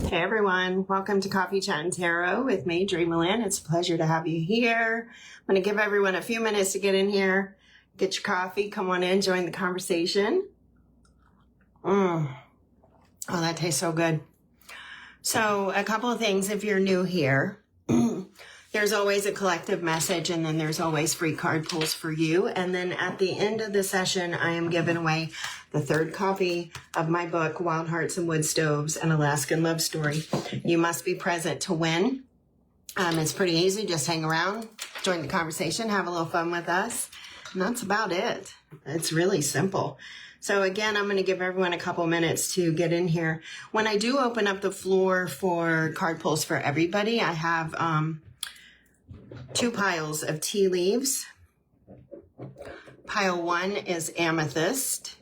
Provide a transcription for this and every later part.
Hey everyone, welcome to Coffee Chat and Tarot with me, DreamaLynn. It's a pleasure to have you here. I'm going to give everyone a few minutes to get in here, get your coffee, come on in, join the conversation. Oh, that tastes so good. So a couple of things if you're new here. There's always a collective message, and then there's always free card pulls for you. And then at the end of the session, I am giving away the third copy of my book, Wild Hearts and Wood Stoves, an Alaskan Love Story. You must be present to win. It's pretty easy. Just hang around, join the conversation, have a little fun with us. And that's about it. It's really simple. So again, I'm going to give everyone a couple minutes to get in here. When I do open up the floor for card pulls for everybody, I have two piles of tea leaves. Pile 1 is amethyst,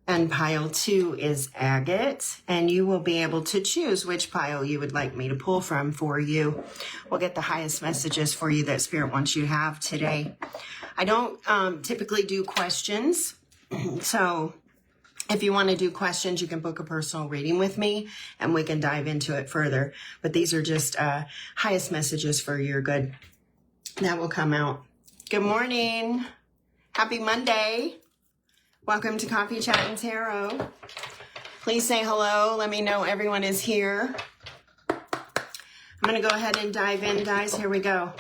and pile 2 is agate, and you will be able to choose which pile you would like me to pull from for you. We'll get the highest messages for you that Spirit wants you to have today. I don't typically do questions, so if you want to do questions, you can book a personal reading with me and we can dive into it further. But these are just highest messages for your good that will come out. Good morning. Happy Monday. Welcome to Coffee Chat and Tarot. Please say hello. Let me know everyone is here. I'm going to go ahead and dive in, guys. Here we go.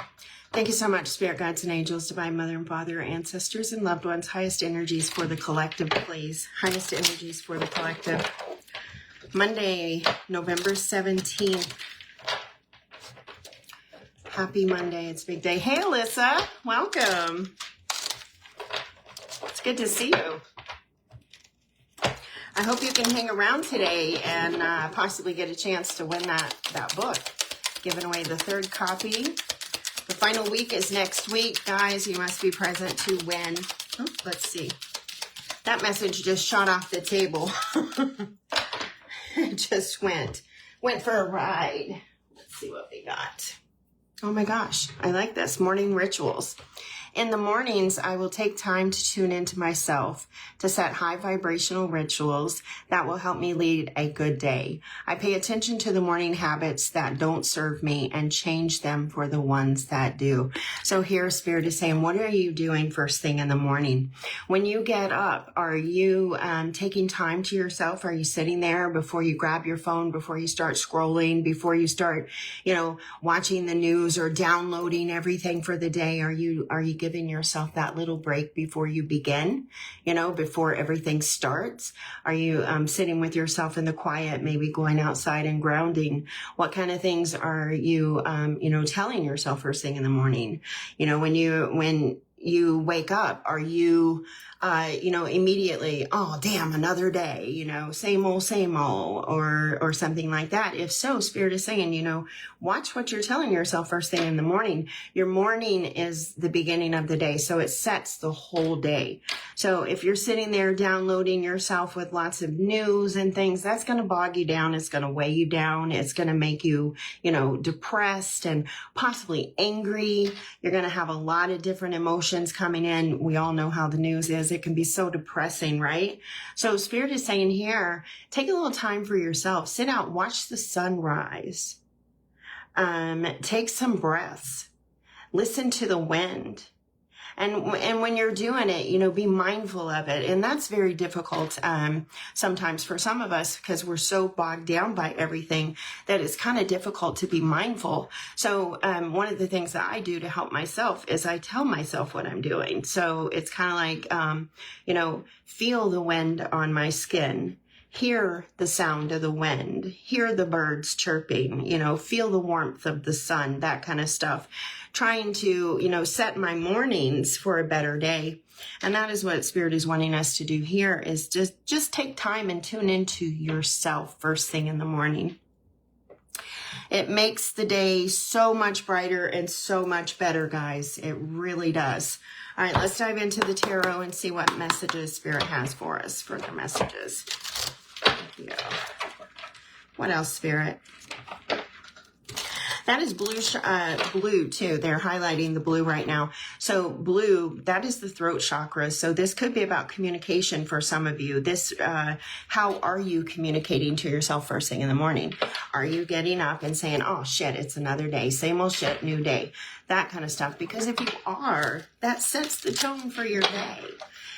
Thank you so much, Spirit Guides and Angels, Divine Mother and Father, ancestors and loved ones. Highest energies for the collective, please. Highest energies for the collective. Monday, November 17th. Happy Monday. It's a big day. Hey, Alyssa. Welcome. It's good to see you. I hope you can hang around today and possibly get a chance to win that book. Giving away the third copy. The final week is next week, guys. You must be present to win. Oh, let's see. That message just shot off the table. It just went for a ride. Let's see what we got. Oh my gosh, I like this. Morning rituals. In the mornings, I will take time to tune into myself, to set high vibrational rituals that will help me lead a good day. I pay attention to the morning habits that don't serve me and change them for the ones that do. So here Spirit is saying, what are you doing first thing in the morning? When you get up, are you taking time to yourself? Are you sitting there before you grab your phone, before you start scrolling, before you start, watching the news or downloading everything for the day? Are you giving yourself that little break before you begin, before everything starts? Are you sitting with yourself in the quiet, maybe going outside and grounding? What kind of things are you, telling yourself first thing in the morning? When you wake up, are you, immediately, oh, damn, another day, same old, or something like that? If so, Spirit is saying, watch what you're telling yourself first thing in the morning. Your morning is the beginning of the day, so it sets the whole day. So if you're sitting there downloading yourself with lots of news and things, that's going to bog you down. It's going to weigh you down. It's going to make you, depressed and possibly angry. You're going to have a lot of different emotions coming in. We all know how the news is. It can be so depressing, right? So Spirit is saying here, take a little time for yourself. Sit out, watch the sun rise. Take some breaths. Listen to the wind. And when you're doing it, be mindful of it. And that's very difficult sometimes for some of us because we're so bogged down by everything that it's kind of difficult to be mindful. So one of the things that I do to help myself is I tell myself what I'm doing. So it's kind of like, feel the wind on my skin. Hear the sound of the wind, hear the birds chirping, feel the warmth of the sun, that kind of stuff. Trying to, set my mornings for a better day. And that is what Spirit is wanting us to do here is just take time and tune into yourself first thing in the morning. It makes the day so much brighter and so much better, guys. It really does. All right, let's dive into the tarot and see what messages Spirit has for us, further messages. Yeah. What else, Spirit? That is blue too. They're highlighting the blue right now. So blue, that is the throat chakra. So this could be about communication for some of you. This, how are you communicating to yourself first thing in the morning? Are you getting up and saying, oh shit, it's another day, same old shit, new day, that kind of stuff? Because if you are, that sets the tone for your day.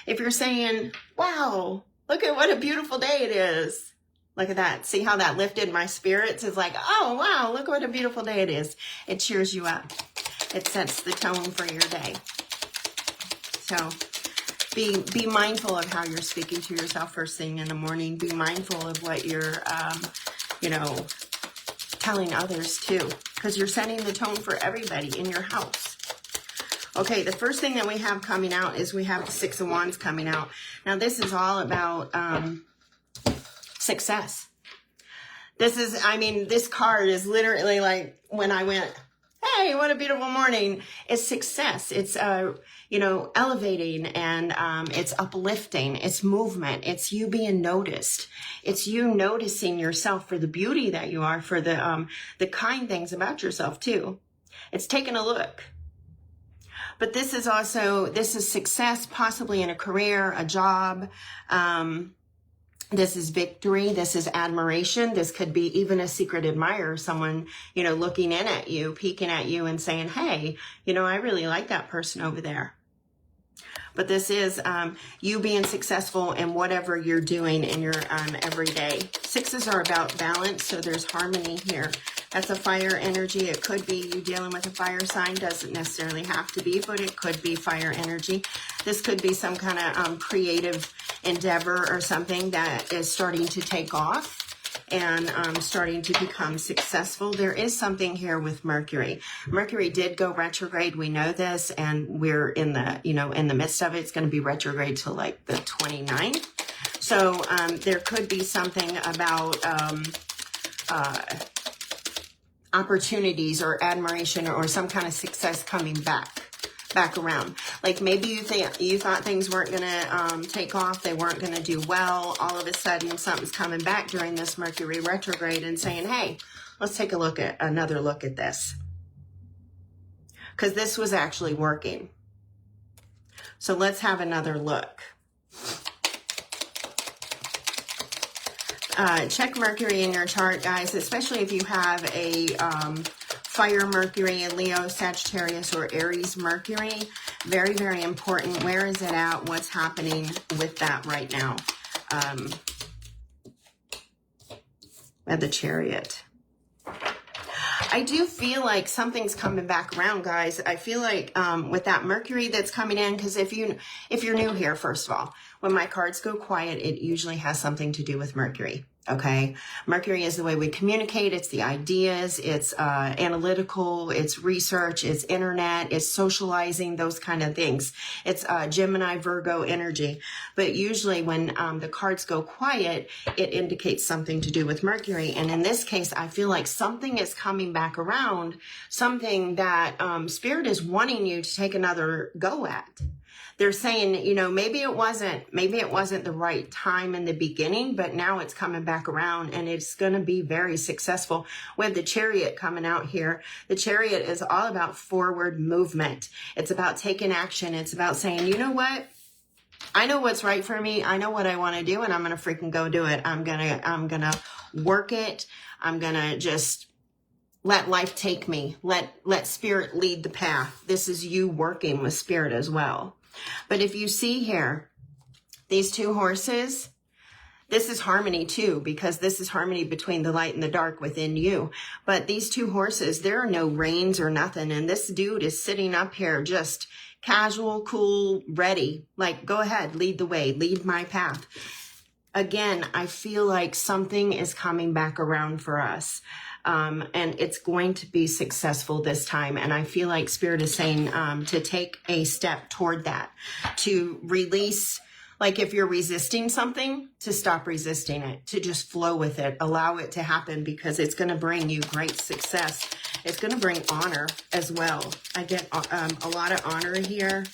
If you're saying, wow, look at what a beautiful day it is. Look at that. See how that lifted my spirits? It's like, oh, wow, look what a beautiful day it is. It cheers you up. It sets the tone for your day. So be mindful of how you're speaking to yourself first thing in the morning. Be mindful of what you're, telling others too, because you're setting the tone for everybody in your house. Okay, the first thing that we have coming out is we have the Six of Wands coming out. Now, this is all about success. This card is literally like when I went, hey, what a beautiful morning. It's success. It's, elevating, and it's uplifting. It's movement. It's you being noticed. It's you noticing yourself for the beauty that you are, for the kind things about yourself too. It's taking a look. But this is success, possibly in a career, a job. This is victory. This is admiration. This could be even a secret admirer, someone, looking in at you, peeking at you and saying, hey, I really like that person over there. But this is you being successful in whatever you're doing in your everyday. Sixes are about balance, so there's harmony here. That's a fire energy. It could be you dealing with a fire sign. Doesn't necessarily have to be, but it could be fire energy. This could be some kind of creative endeavor or something that is starting to take off and starting to become successful. There is something here with Mercury. Mercury did go retrograde. We know this, and we're in the, in the midst of it. It's going to be retrograde till like the 29th. So there could be something about opportunities or admiration or some kind of success coming back around. Like maybe you thought things weren't going to take off, they weren't going to do well. All of a sudden something's coming back during this Mercury retrograde and saying, hey, let's take another look at this, because this was actually working. So let's have another look. Check Mercury in your chart, guys, especially if you have a fire Mercury, a Leo, Sagittarius, or Aries Mercury. Very, very important. Where is it at? What's happening with that right now? At the Chariot. I do feel like something's coming back around, guys. I feel like with that Mercury that's coming in, because if you're new here, first of all, when my cards go quiet, it usually has something to do with Mercury. Okay. Mercury is the way we communicate. It's the ideas. It's analytical. It's research. It's internet. It's socializing, those kind of things. It's Gemini, Virgo energy. But usually when the cards go quiet, it indicates something to do with Mercury. And in this case, I feel like something is coming back around, something that Spirit is wanting you to take another go at. They're saying, maybe it wasn't the right time in the beginning, but now it's coming back around and it's going to be very successful. With the Chariot coming out here, the Chariot is all about forward movement. It's about taking action. It's about saying, you know what? I know what's right for me. I know what I want to do, and I'm going to freaking go do it. I'm going to work it. I'm going to just let life take me. Let Spirit lead the path. This is you working with Spirit as well. But if you see here, these two horses, this is harmony too, because this is harmony between the light and the dark within you. But these two horses, there are no reins or nothing. And this dude is sitting up here just casual, cool, ready. Like, go ahead, lead the way, lead my path. Again, I feel like something is coming back around for us. And it's going to be successful this time. And I feel like Spirit is saying to take a step toward that, to release, like if you're resisting something, to stop resisting it, to just flow with it, allow it to happen, because it's going to bring you great success. It's going to bring honor as well. I get a lot of honor here.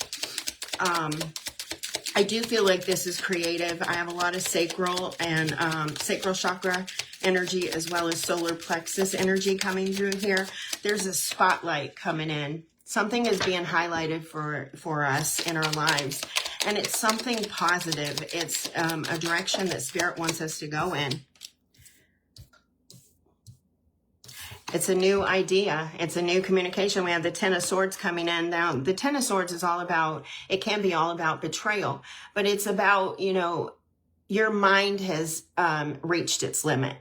I do feel like this is creative. I have a lot of sacral and sacral chakra energy, as well as solar plexus energy coming through here. There's a spotlight coming in. Something is being highlighted for us in our lives. And it's something positive. It's a direction that Spirit wants us to go in. It's a new idea. It's a new communication. We have the Ten of Swords coming in. Now, the Ten of Swords is all about, it can be all about betrayal. But it's about, you know, your mind has reached its limit.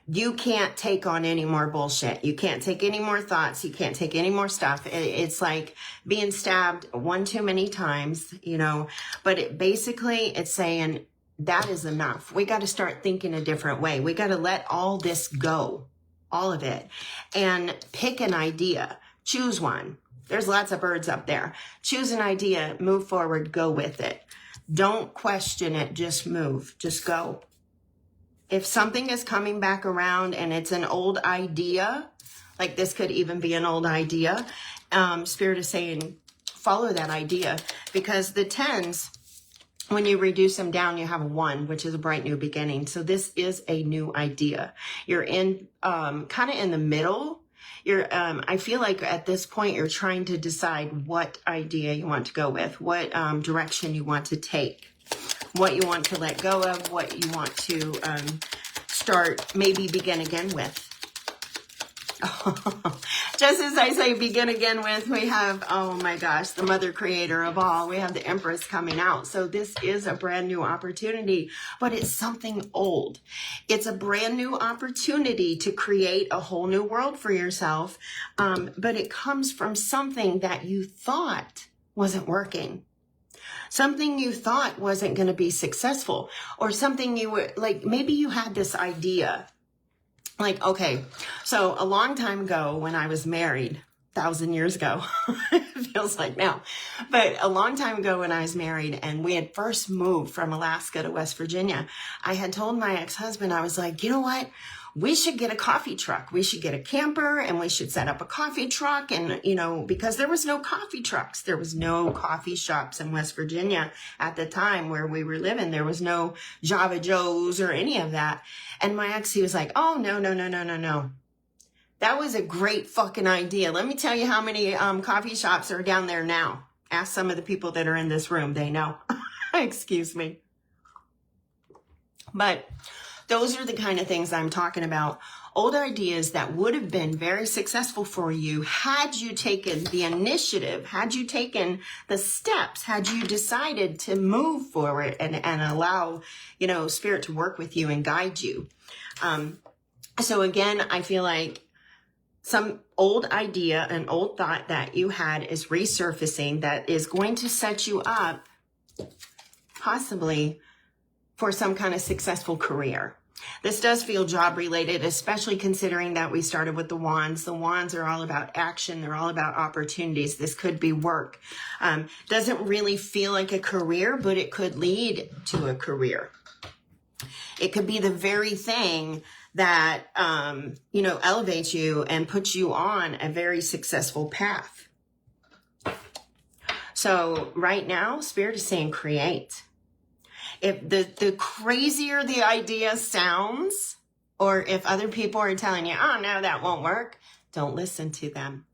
You can't take on any more bullshit. You can't take any more thoughts. You can't take any more stuff. It's like being stabbed one too many times, you know. But basically, it's saying that is enough. We got to start thinking a different way. We got to let all this go, all of it, and pick an idea. Choose one. There's lots of birds up there. Choose an idea, move forward, go with it. Don't question it. Just move. Just go. If something is coming back around and it's an old idea, like this could even be an old idea, Spirit is saying, follow that idea. Because the tens, when you reduce them down, you have a 1, which is a bright new beginning. So this is a new idea. You're in kind of in the middle. You're, I feel like at this point, you're trying to decide what idea you want to go with, what direction you want to take, what you want to let go of, what you want to start, maybe begin again with. Just as I say begin again with, we have, oh my gosh, the mother creator of all. We have the Empress coming out. So this is a brand new opportunity, but it's something old. It's a brand new opportunity to create a whole new world for yourself. But it comes from something that you thought wasn't working. Something you thought wasn't going to be successful, or something you were like, maybe you had this idea. Like, okay, so a long time ago when I was married, 1,000 years ago, it feels like now, but a long time ago when I was married and we had first moved from Alaska to West Virginia, I had told my ex-husband, I was like, you know what? We should get a coffee truck. We should get a camper and we should set up a coffee truck. And, you know, because there was no coffee trucks, there was no coffee shops in West Virginia at the time where we were living. There was no Java Joe's or any of that. And my ex, he was like, oh, no. That was a great fucking idea. Let me tell you how many coffee shops are down there now. Ask some of the people that are in this room. They know. Excuse me. But those are the kind of things I'm talking about. Old ideas that would have been very successful for you had you taken the initiative, had you taken the steps, had you decided to move forward and allow, you know, Spirit to work with you and guide you. So again, I feel like some old idea, an old thought that you had is resurfacing that is going to set you up possibly for some kind of successful career. This does feel job related, especially considering that we started with the wands. The wands are all about action. They're all about opportunities. This could be work. Doesn't really feel like a career, but it could lead to a career. It could be the very thing that, you know, elevates you and puts you on a very successful path. So right now, Spirit is saying create. If the crazier the idea sounds, or if other people are telling you, oh, no, that won't work, don't listen to them.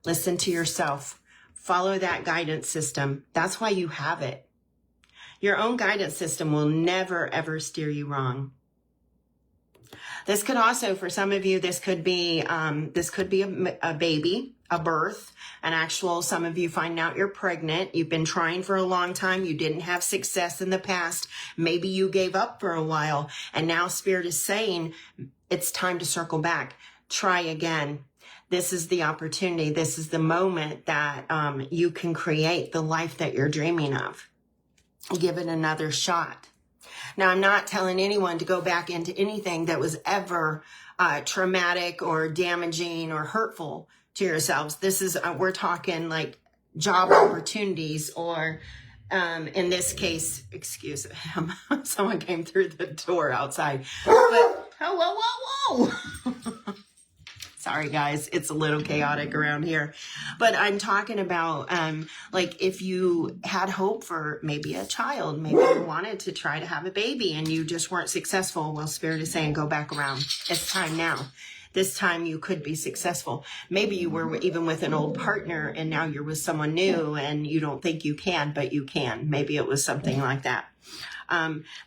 Listen to yourself. Follow that guidance system. That's why you have it. Your own guidance system will never, ever steer you wrong. This could also, for some of you, this could be a baby, a birth, an actual, some of you find out you're pregnant. You've been trying for a long time. You didn't have success in the past. Maybe you gave up for a while. And now Spirit is saying it's time to circle back. Try again. This is the opportunity. This is the moment that you can create the life that you're dreaming of. Give it another shot. Now, I'm not telling anyone to go back into anything that was ever traumatic or damaging or hurtful to yourselves. This is, we're talking like job opportunities or, in this case, excuse him, someone came through the door outside. But, whoa. Sorry, guys. It's a little chaotic around here. But I'm talking about, like if you had hope for maybe a child, maybe you wanted to try to have a baby and you just weren't successful. Well, Spirit is saying, go back around. It's time now. This time you could be successful. Maybe you were even with an old partner and now you're with someone new and you don't think you can, but you can. Maybe it was something like that.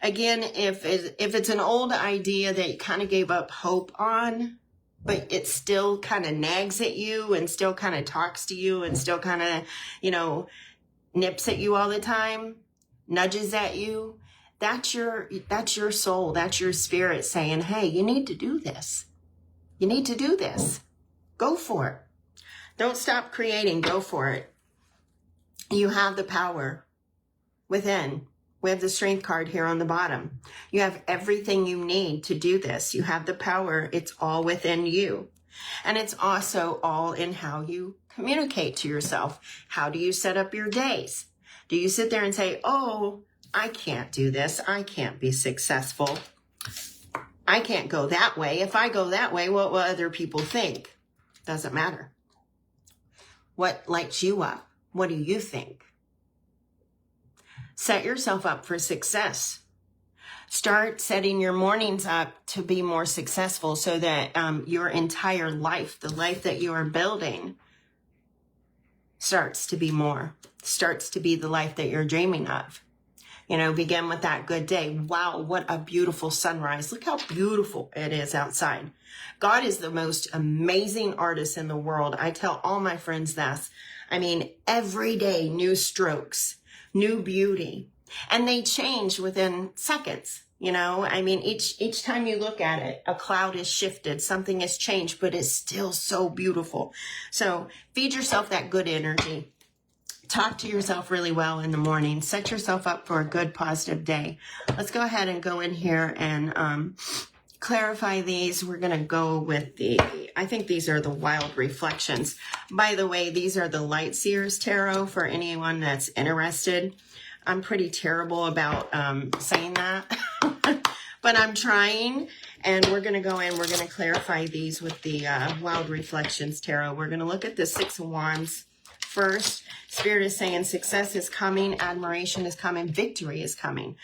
Again, if it's an old idea that you kind of gave up hope on, but it still kind of nags at you and still kind of talks to you and still kind of, nips at you all the time, nudges at you, that's your soul, that's your spirit saying, hey, you need to do this. You need to do this. Go for it. Don't stop creating. Go for it. You have the power within. We have the strength card here on the bottom. You have everything you need to do this. You have the power. It's all within you. And it's also all in how you communicate to yourself. How do you set up your days? Do you sit there and say, oh, I can't do this. I can't be successful. I can't go that way. If I go that way, what will other people think? Doesn't matter. What lights you up? What do you think? Set yourself up for success. Start setting your mornings up to be more successful so that your entire life, the life that you are building, starts to be the life that you're dreaming of. Begin with that good day. Wow, what a beautiful sunrise. Look how beautiful it is outside. God is the most amazing artist in the world. I tell all my friends this. Every day, new strokes, new beauty. And they change within seconds. Each time you look at it, a cloud is shifted, something has changed, but it's still so beautiful. So feed yourself that good energy. Talk to yourself really well in the morning. Set yourself up for a good, positive day. Let's go ahead and go in here and clarify these. We're going to go with I think these are the Wild Reflections. By the way, these are the Light Seers Tarot for anyone that's interested. I'm pretty terrible about saying that, but I'm trying. And we're going to go in, we're going to clarify these with the Wild Reflections Tarot. We're going to look at the Six of Wands. First, Spirit is saying success is coming, admiration is coming, victory is coming.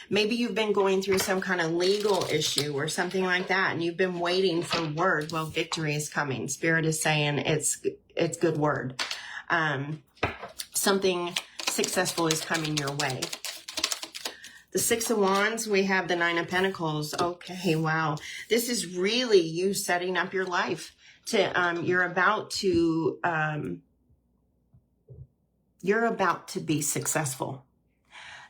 Maybe you've been going through some kind of legal issue or something like that, and you've been waiting for word. Well, victory is coming. Spirit is saying it's good word. Something successful is coming your way. The Six of Wands, we have the Nine of Pentacles. Okay, wow. This is really you setting up your life to, you're about to be successful.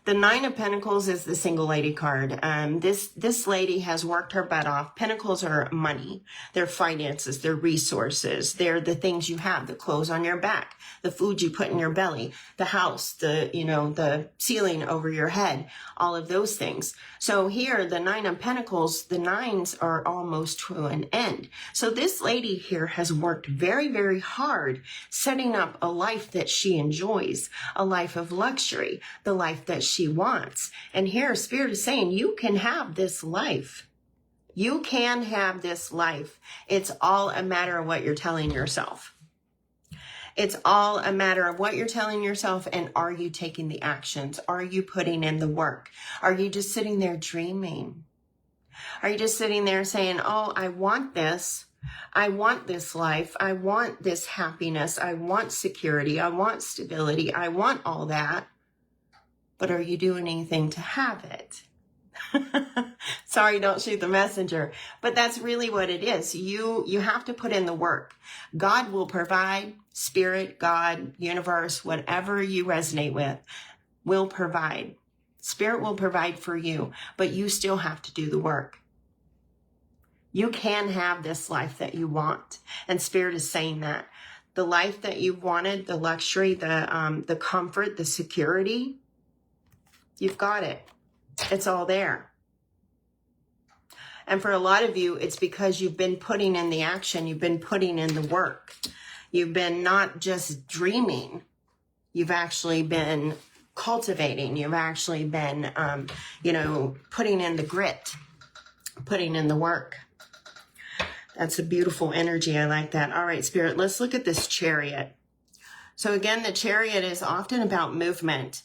The Nine of Pentacles is the single lady card. This lady has worked her butt off. Pentacles are money. They're finances. They're resources. They're the things you have, the clothes on your back, the food you put in your belly, the house, the ceiling over your head, all of those things. So here, the Nine of Pentacles, the nines are almost to an end. So this lady here has worked very, very hard setting up a life that she enjoys, a life of luxury, the life that she wants. And here, Spirit is saying, you can have this life. You can have this life. It's all a matter of what you're telling yourself. It's all a matter of what you're telling yourself, and are you taking the actions? Are you putting in the work? Are you just sitting there dreaming? Are you just sitting there saying, oh, I want this. I want this life. I want this happiness. I want security. I want stability. I want all that. But are you doing anything to have it? Sorry, don't shoot the messenger. But that's really what it is. You have to put in the work. God will provide. Spirit, God, universe, whatever you resonate with, will provide. Spirit will provide for you, but you still have to do the work. You can have this life that you want. And Spirit is saying that. The life that you wanted, the luxury, the comfort, the security, you've got it. It's all there. And for a lot of you, it's because you've been putting in the action. You've been putting in the work. You've been not just dreaming. You've actually been cultivating. You've actually been, putting in the grit, putting in the work. That's a beautiful energy. I like that. All right, Spirit, let's look at this Chariot. So again, the Chariot is often about movement.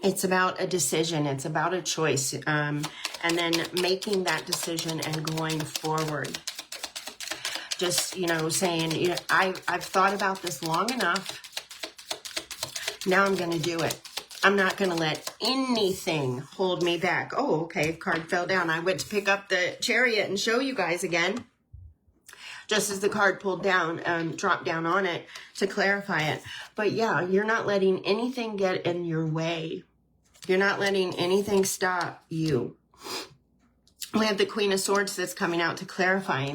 It's about a decision. It's about a choice. And then making that decision and going forward. Just, saying, I've thought about this long enough. Now I'm going to do it. I'm not going to let anything hold me back. Oh, okay. Card fell down. I went to pick up the Chariot and show you guys again. Just as the card pulled down, dropped down on it to clarify it. But yeah, you're not letting anything get in your way. You're not letting anything stop you. We have the Queen of Swords that's coming out to clarify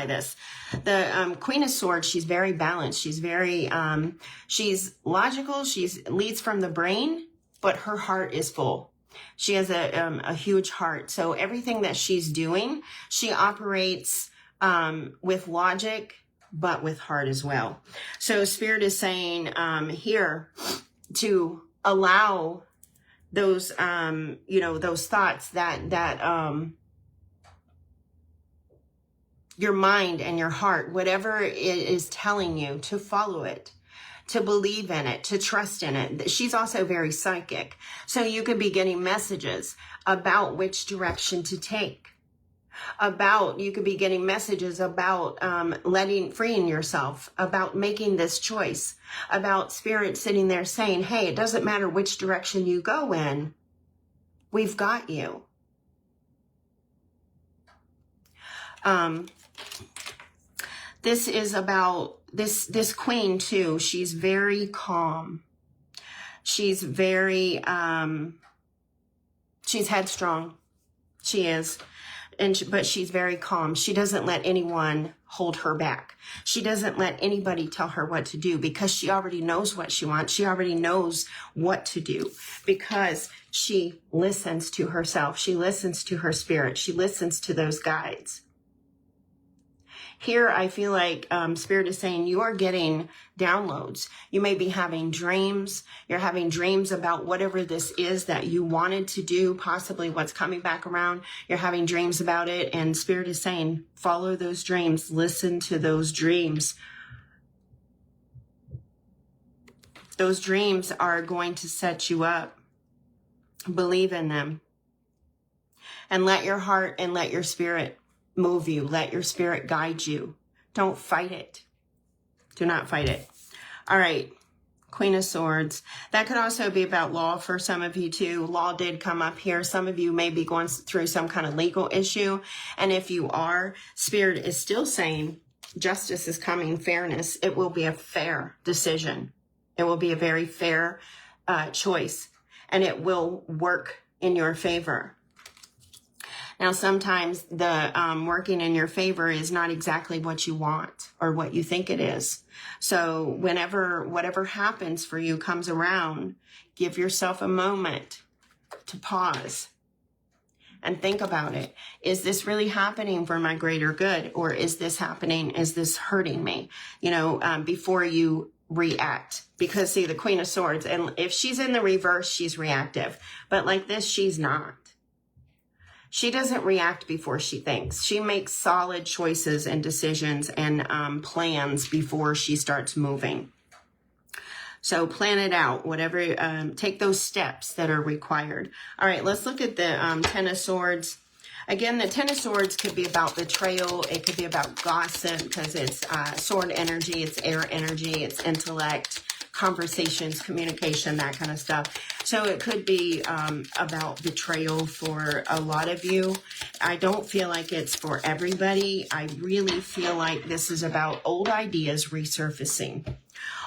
this. The Queen of Swords, she's very balanced. She's very, she's logical. She leads from the brain, but her heart is full. She has a huge heart. So everything that she's doing, she operates with logic, but with heart as well. So Spirit is saying here to allow those, those thoughts that your mind and your heart, whatever it is telling you, to follow it, to believe in it, to trust in it. She's also very psychic. So you could be getting messages about which direction to take. You could be getting messages about freeing yourself, about making this choice, about Spirit sitting there saying, hey, it doesn't matter which direction you go in, we've got you. This is about this queen too. She's very calm. She's very, she's headstrong. She is. But she's very calm. She doesn't let anyone hold her back. She doesn't let anybody tell her what to do because she already knows what she wants. She already knows what to do because she listens to herself. She listens to her spirit. She listens to those guides. Here, I feel like Spirit is saying you are getting downloads. You may be having dreams. You're having dreams about whatever this is that you wanted to do, possibly what's coming back around. You're having dreams about it, and Spirit is saying, follow those dreams. Listen to those dreams. Those dreams are going to set you up. Believe in them. And let your heart and let your spirit move you. Let your spirit guide you. Don't fight it. Do not fight it. All right. Queen of Swords. That could also be about law for some of you too. Law did come up here. Some of you may be going through some kind of legal issue. And if you are, Spirit is still saying justice is coming, fairness. It will be a fair decision. It will be a very fair choice. And it will work in your favor. Now, sometimes the working in your favor is not exactly what you want or what you think it is. So whatever happens for you comes around, give yourself a moment to pause and think about it. Is this really happening for my greater good? Or is this happening? Is this hurting me? Before you react. Because see, the Queen of Swords, and if she's in the reverse, she's reactive. But like this, she's not. She doesn't react before she thinks. She makes solid choices and decisions and plans before she starts moving. So plan it out, whatever, take those steps that are required. All right, let's look at the Ten of Swords. Again, the Ten of Swords could be about betrayal. It could be about gossip because it's sword energy, it's air energy, it's intellect, conversations, communication, that kind of stuff. So it could be about betrayal for a lot of you. I don't feel like it's for everybody. I really feel like this is about old ideas resurfacing.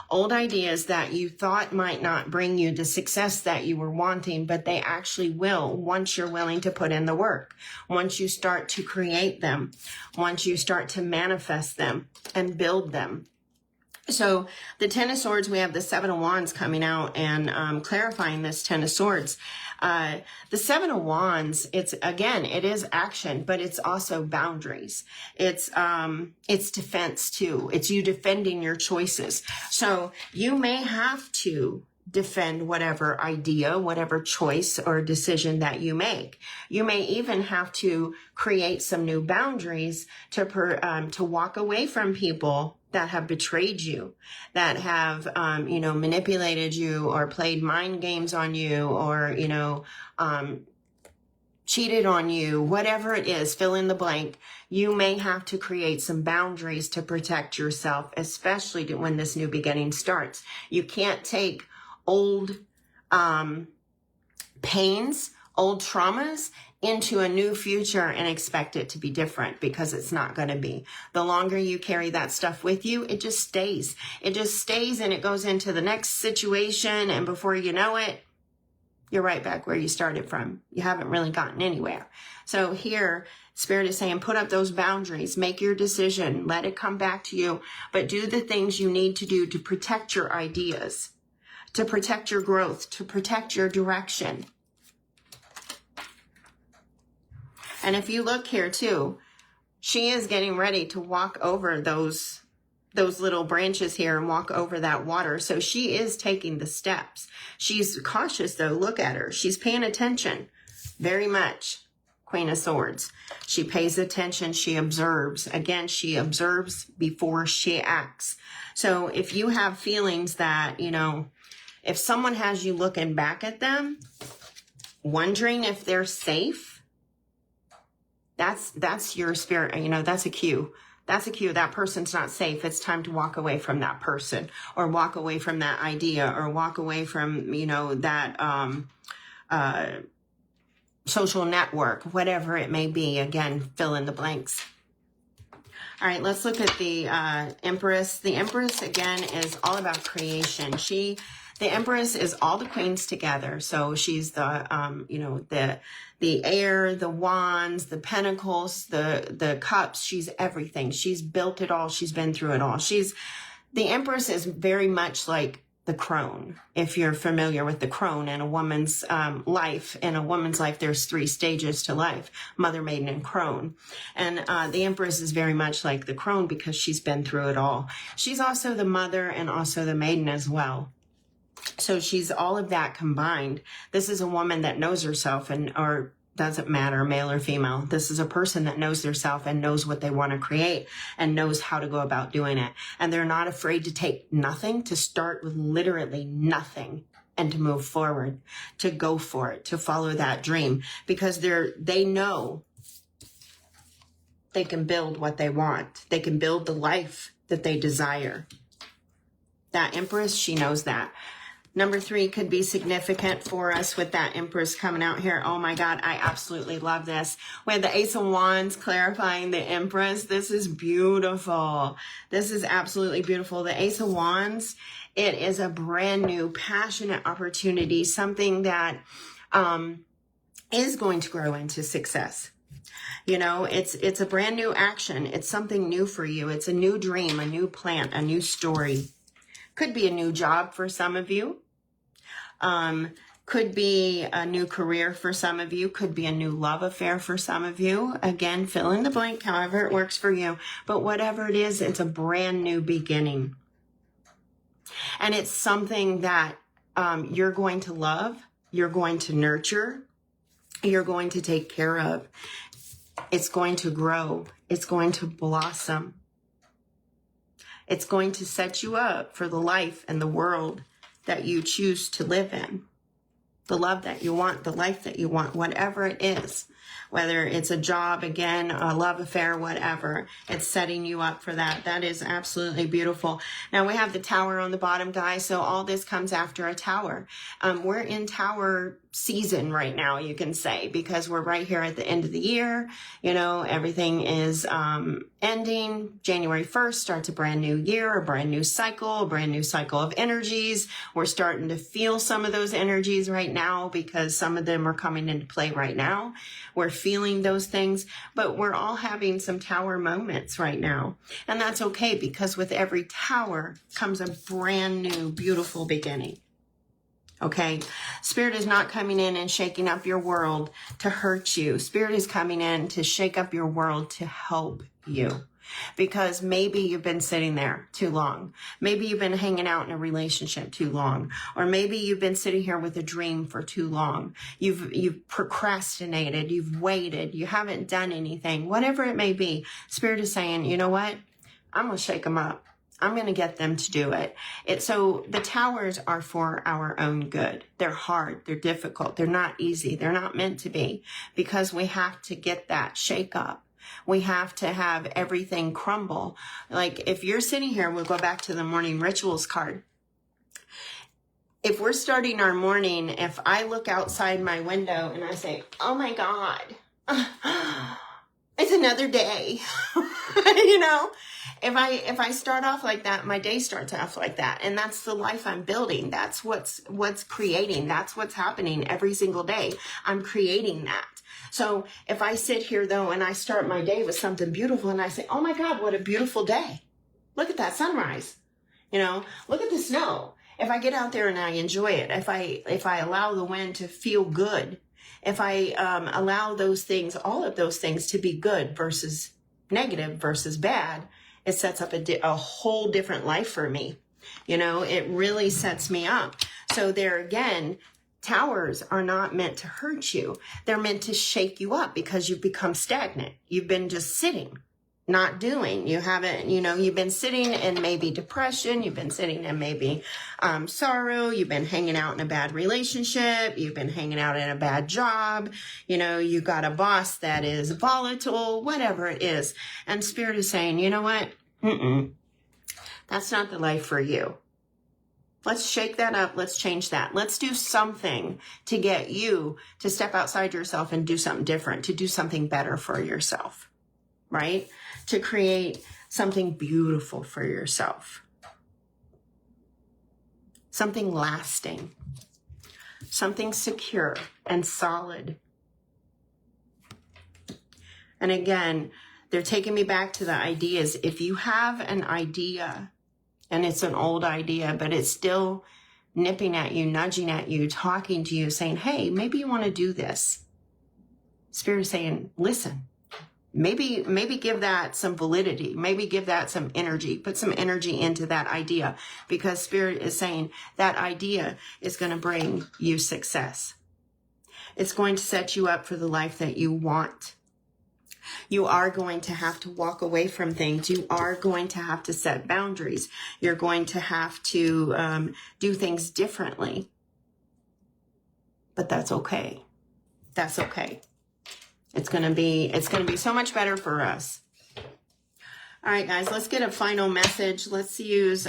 Old ideas that you thought might not bring you the success that you were wanting, but they actually will once you're willing to put in the work. Once you start to create them. Once you start to manifest them and build them. So the Ten of Swords, we have the Seven of Wands coming out and clarifying this Ten of Swords. The Seven of Wands, it is action, but it's also boundaries. It's defense too. It's you defending your choices. So you may have to defend whatever idea, whatever choice or decision that you make. You may even have to create some new boundaries to walk away from people that have betrayed you, that have, manipulated you or played mind games on you or, cheated on you, whatever it is, fill in the blank. You may have to create some boundaries to protect yourself, especially when this new beginning starts. You can't take old pains, old traumas into a new future and expect it to be different, because it's not going to be. The longer you carry that stuff with you, it just stays. It just stays, and it goes into the next situation, and before you know it, you're right back where you started from. You haven't really gotten anywhere. So here, Spirit is saying, put up those boundaries, make your decision, let it come back to you, but do the things you need to do to protect your ideas, to protect your growth, to protect your direction. And if you look here too, she is getting ready to walk over those little branches here and walk over that water. So she is taking the steps. She's cautious though. Look at her. She's paying attention very much. Queen of Swords. She pays attention. She observes. Again, she observes before she acts. So if you have feelings that, if someone has you looking back at them, wondering if they're safe, that's your spirit, that's a cue. That's a cue. That person's not safe. It's time to walk away from that person, or walk away from that idea, or walk away from, that social network, whatever it may be. Again, fill in the blanks. All right, let's look at the Empress. The Empress, again, is all about creation. The Empress is all the queens together. So she's the air, the wands, the pentacles, the cups. She's everything. She's built it all. She's been through it all. The Empress is very much like the crone. If you're familiar with the crone in a woman's life, there's 3 stages to life: mother, maiden, and crone. And the Empress is very much like the crone because she's been through it all. She's also the mother and also the maiden as well. So she's all of that combined. This is a woman that knows herself, or doesn't matter, male or female. This is a person that knows themselves and knows what they want to create and knows how to go about doing it. And they're not afraid to take nothing, to start with literally nothing, and to move forward, to go for it, to follow that dream, because they know they can build what they want. They can build the life that they desire. That Empress, she knows that. Number 3 could be significant for us with that Empress coming out here. Oh my God, I absolutely love this. We have the Ace of Wands clarifying the Empress. This is beautiful. This is absolutely beautiful. The Ace of Wands, it is a brand new, passionate opportunity, something that is going to grow into success. It's a brand new action. It's something new for you. It's a new dream, a new plant, a new story. Could be a new job for some of you. Could be a new career for some of you. Could be a new love affair for some of you. Again, fill in the blank, however it works for you. But whatever it is, it's a brand new beginning. And it's something that you're going to love. You're going to nurture. You're going to take care of. It's going to grow. It's going to blossom. It's going to set you up for the life and the world that you choose to live in. The love that you want, the life that you want, whatever it is. Whether it's a job, again, a love affair, whatever. It's setting you up for that. That is absolutely beautiful. Now we have the Tower on the bottom, guys. So all this comes after a Tower. We're in Tower season right now, you can say, because we're right here at the end of the year. Everything is ending. January 1st starts a brand new year, a brand new cycle of energies. We're starting to feel some of those energies right now because some of them are coming into play right now. We're feeling those things, but we're all having some Tower moments right now. And that's okay, because with every Tower comes a brand new, beautiful beginning. Okay, Spirit is not coming in and shaking up your world to hurt you. Spirit is coming in to shake up your world to help you. because maybe you've been sitting there too long. Maybe you've been hanging out in a relationship too long, or maybe you've been sitting here with a dream for too long. You've procrastinated, you've waited, you haven't done anything, whatever it may be. Spirit is saying, you know what? I'm going to shake them up. I'm going to get them to do it. So the towers are for our own good. They're hard. They're difficult. They're not easy. They're not meant to be, because we have to get that shake up. We have to have everything crumble. Like if you're sitting here, we'll go back to the morning rituals card. If we're starting our morning, if I look outside my window and I say, oh my God, it's another day, you know, if I start off like that, my day starts off like that. And that's the life I'm building. That's what's creating. That's what's happening every single day. I'm creating that. So if I sit here though, and I start my day with something beautiful and I say, oh my God, what a beautiful day. Look at that sunrise. You know, look at the snow. If I get out there and I enjoy it, if I allow the wind to feel good, if I allow those things, all of those things to be good versus negative versus bad, it sets up a whole different life for me. You know, it really sets me up. So there again, towers are not meant to hurt you. They're meant to shake you up because you've become stagnant. You've been just sitting, not doing. You haven't, you know, you've been sitting in maybe depression. You've been sitting in maybe sorrow. You've been hanging out in a bad relationship. You've been hanging out in a bad job. You know, you got a boss that is volatile, whatever it is. And Spirit is saying, you know what? That's not the life for you. Let's shake that up. Let's change that. Let's do something to get you to step outside yourself and do something different, to do something better for yourself, right? To create something beautiful for yourself. Something lasting. Something secure and solid. And again, they're taking me back to the ideas. If you have an idea, and it's an old idea, but it's still nipping at you, nudging at you, talking to you, saying, hey, maybe you want to do this. Spirit is saying, listen, maybe give that some validity. Maybe give that some energy. Put some energy into that idea, because Spirit is saying that idea is going to bring you success. It's going to set you up for the life that you want. You are going to have to walk away from things. You are going to have to set boundaries. You're going to have to do things differently. But that's okay. That's okay. It's going to be so much better for us. All right, guys, let's get a final message. Let's use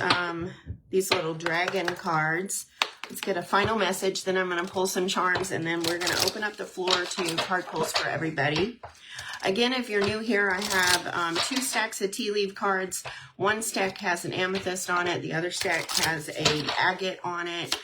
these little dragon cards. Let's get a final message. Then I'm going to pull some charms, and then we're going to open up the floor to card pulls for everybody. Again, if you're new here, I have 2 stacks of tea leaf cards. One stack has an amethyst on it. The other stack has a agate on it.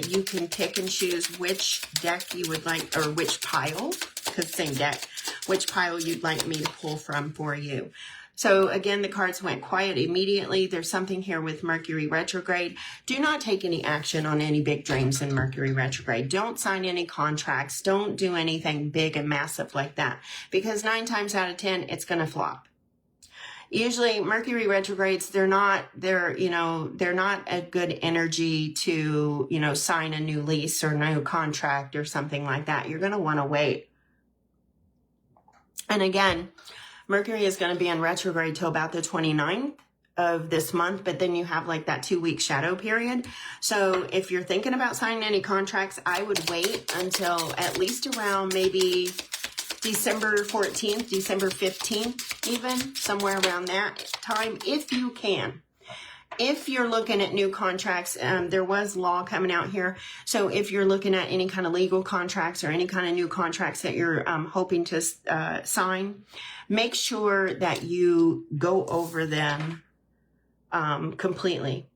You can pick and choose which deck you would like, or which pile, because same deck, which pile you'd like me to pull from for you. So again, the cards went quiet immediately. There's something here with Mercury retrograde. Do not take any action on any big dreams in Mercury retrograde. Don't sign any contracts. Don't do anything big and massive like that, because 9 times out of 10, it's going to flop. Usually Mercury retrogrades, they're not a good energy to, sign a new lease or new contract or something like that. You're going to want to wait. And again, Mercury is going to be in retrograde till about the 29th of this month, but then you have like that 2-week shadow period. So if you're thinking about signing any contracts, I would wait until at least around maybe December 14th, December 15th, even somewhere around that time, if you can. If you're looking at new contracts, there was law coming out here. So if you're looking at any kind of legal contracts or any kind of new contracts that you're hoping to sign, make sure that you go over them completely.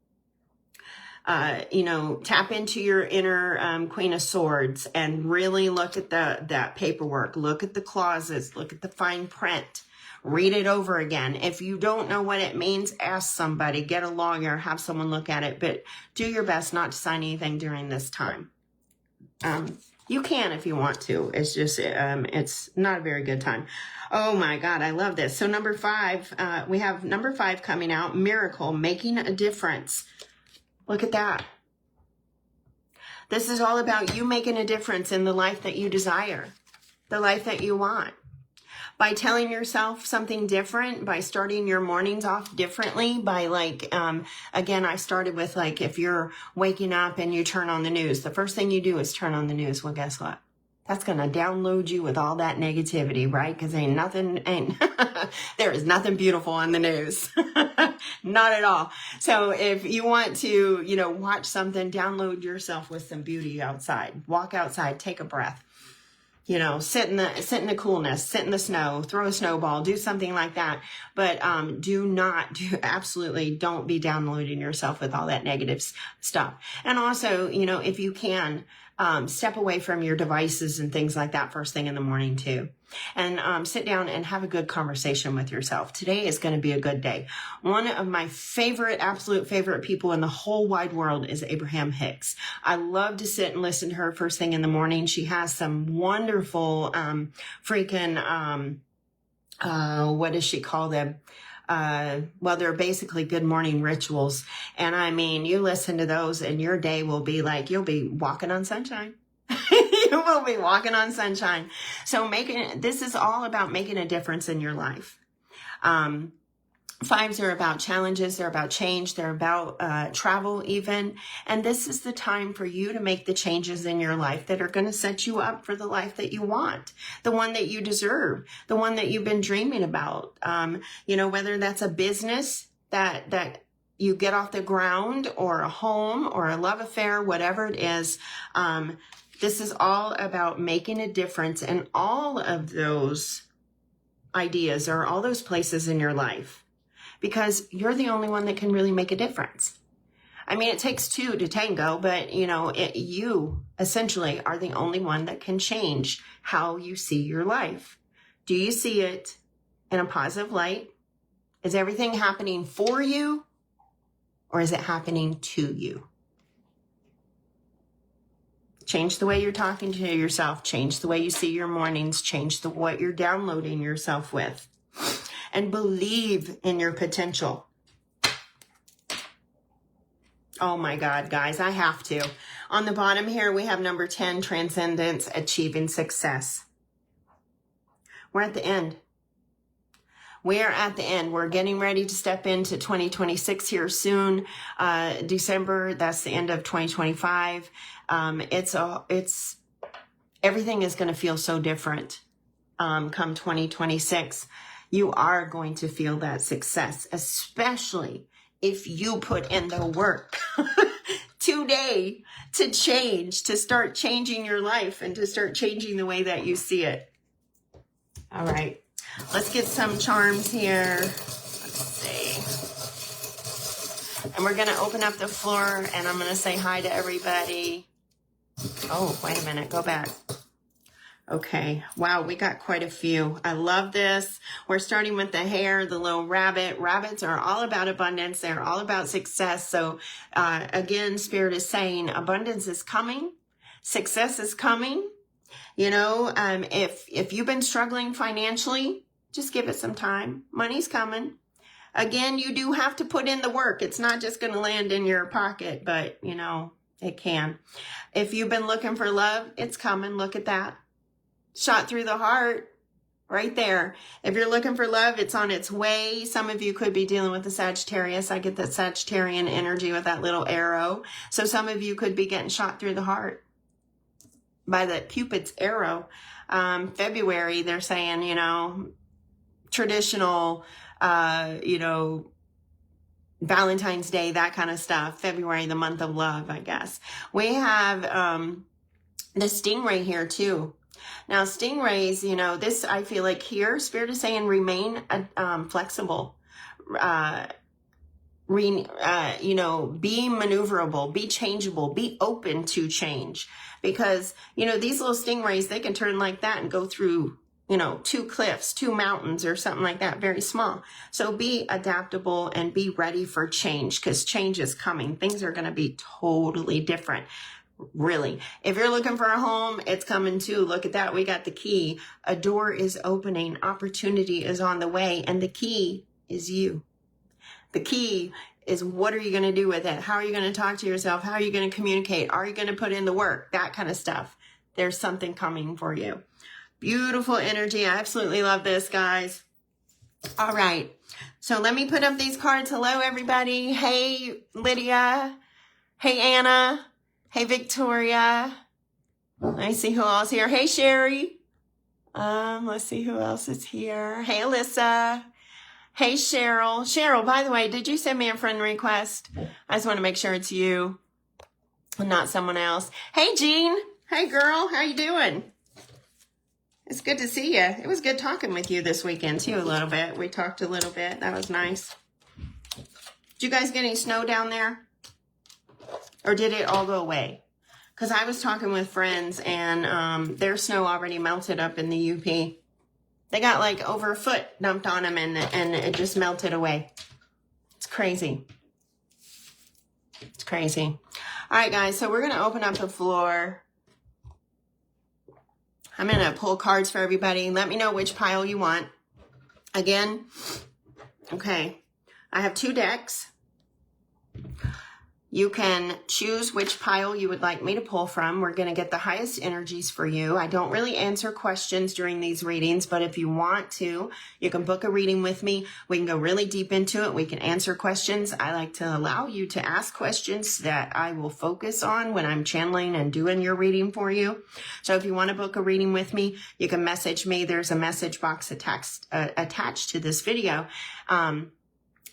Tap into your inner Queen of Swords and really look at that paperwork. Look at the clauses. Look at the fine print. Read it over again. If you don't know what it means, ask somebody, get a lawyer, have someone look at it, but do your best not to sign anything during this time. You can if you want to. It's just, it's not a very good time. Oh my God, I love this. So number 5, we have number 5 coming out, miracle, making a difference. Look at that. This is all about you making a difference in the life that you desire, the life that you want. By telling yourself something different, by starting your mornings off differently, by like, again, I started with like, if you're waking up and you turn on the news, the first thing you do is turn on the news. Well, guess what? That's going to download you with all that negativity, right? Because there is nothing beautiful on the news. Not at all. So if you want to, watch something, download yourself with some beauty outside. Walk outside, take a breath. Sit in the coolness, sit in the snow, throw a snowball, do something like that. But absolutely don't be downloading yourself with all that negative stuff. And also, if you can, step away from your devices and things like that first thing in the morning too. And sit down and have a good conversation with yourself. Today is going to be a good day. One of my absolute favorite people in the whole wide world is Abraham Hicks. I love to sit and listen to her first thing in the morning. She has some wonderful what does she call them? They're basically good morning rituals. And I mean, you listen to those and your day will be like, you'll be walking on sunshine. You will be walking on sunshine. So this is all about making a difference in your life. 5s are about challenges. They're about change. They're about travel even. And this is the time for you to make the changes in your life that are going to set you up for the life that you want, the one that you deserve, the one that you've been dreaming about. Whether that's a business that you get off the ground, or a home, or a love affair, whatever it is. This is all about making a difference in all of those ideas or all those places in your life, because you're the only one that can really make a difference. I mean, it takes 2 to tango, but you essentially are the only one that can change how you see your life. Do you see it in a positive light? Is everything happening for you, or is it happening to you? Change the way you're talking to yourself. Change the way you see your mornings. Change what you're downloading yourself with. And believe in your potential. Oh my God, guys, I have to. On the bottom here, we have number 10, transcendence, achieving success. We're at the end. We are at the end. We're getting ready to step into 2026 here soon. December, that's the end of 2025. Everything is going to feel so different come 2026. You are going to feel that success, especially if you put in the work today to change, to start changing your life and to start changing the way that you see it. All right. Let's get some charms here. Let's see. And we're going to open up the floor and I'm going to say hi to everybody. Oh, wait a minute. Go back. Okay. Wow, we got quite a few. I love this. We're starting with the hare, the little rabbit. Rabbits are all about abundance. They're all about success. So again, Spirit is saying abundance is coming. Success is coming. If you've been struggling financially, just give it some time. Money's coming. Again, you do have to put in the work. It's not just going to land in your pocket, but it can. If you've been looking for love, it's coming. Look at that. Shot through the heart right there. If you're looking for love, it's on its way. Some of you could be dealing with the Sagittarius. I get that Sagittarian energy with that little arrow. So some of you could be getting shot through the heart by the Cupid's arrow. February, they're saying, traditional, Valentine's Day, that kind of stuff. February, the month of love, I guess. We have the stingray here too. Now, stingrays, this, I feel like here, Spirit is saying remain flexible. Be maneuverable, be changeable, be open to change. Because, these little stingrays, they can turn like that and go through, 2 cliffs, 2 mountains or something like that, very small. So be adaptable and be ready for change, because change is coming. Things are going to be totally different. Really. If you're looking for a home, it's coming too. Look at that. We got the key. A door is opening. Opportunity is on the way. And the key is you. The key is, what are you going to do with it? How are you going to talk to yourself? How are you going to communicate? Are you going to put in the work? That kind of stuff. There's something coming for you. Beautiful energy. I absolutely love this, guys. All right. So let me put up these cards. Hello, everybody. Hey, Lydia. Hey, Anna. Hey, Victoria. I see who else here. Hey, Sherry. Let's see who else is here. Hey, Alyssa. Hey, Cheryl. Cheryl, by the way, did you send me a friend request? I just want to make sure it's you and not someone else. Hey, Jean. Hey, girl. How you doing? It's good to see you. It was good talking with you this weekend, too, a little bit. We talked a little bit. That was nice. Did you guys get any snow down there? Or did it all go away? Because I was talking with friends, and their snow already melted up in the UP. They got like over a foot dumped on them, and it just melted away. It's crazy. It's crazy. All right, guys, so we're going to open up the floor. I'm going to pull cards for everybody. Let me know which pile you want. Again, okay, I have 2 decks. You can choose which pile you would like me to pull from. We're going to get the highest energies for you. I don't really answer questions during these readings, but if you want to, you can book a reading with me. We can go really deep into it. We can answer questions. I like to allow you to ask questions that I will focus on when I'm channeling and doing your reading for you. So if you want to book a reading with me, you can message me. There's a message box attached to this video.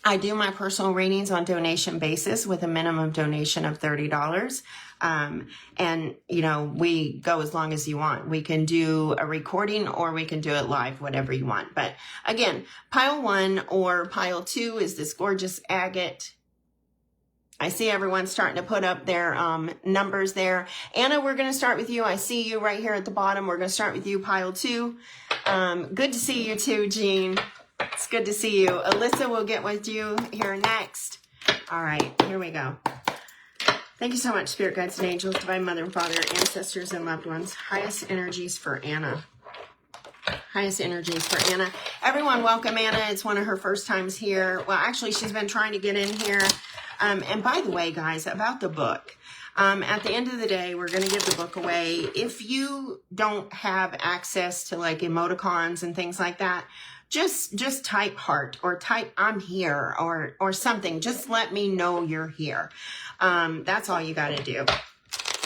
I do my personal readings on donation basis with a minimum donation of $30. And, you know, we go as long as you want. We can do a recording or we can do it live, whatever you want. But again, pile 1 or pile 2 is this gorgeous agate. I see everyone starting to put up their numbers there. Anna, we're going to start with you. I see you right here at the bottom. We're going to start with you, pile 2. Good to see you too, Jean. It's good to see you. Alyssa will get with you here next. All right, here we go. Thank you so much, Spirit Guides and Angels, Divine Mother and Father, ancestors and loved ones. Highest energies for Anna. Highest energies for Anna. Everyone, welcome Anna. It's one of her first times here. Well, actually, she's been trying to get in here. And by the way, guys, about the book. At the end of the day, we're going to give the book away. If you don't have access to like emoticons and things like that, just type heart or type I'm here or something. Just let me know you're here. That's all you got to do.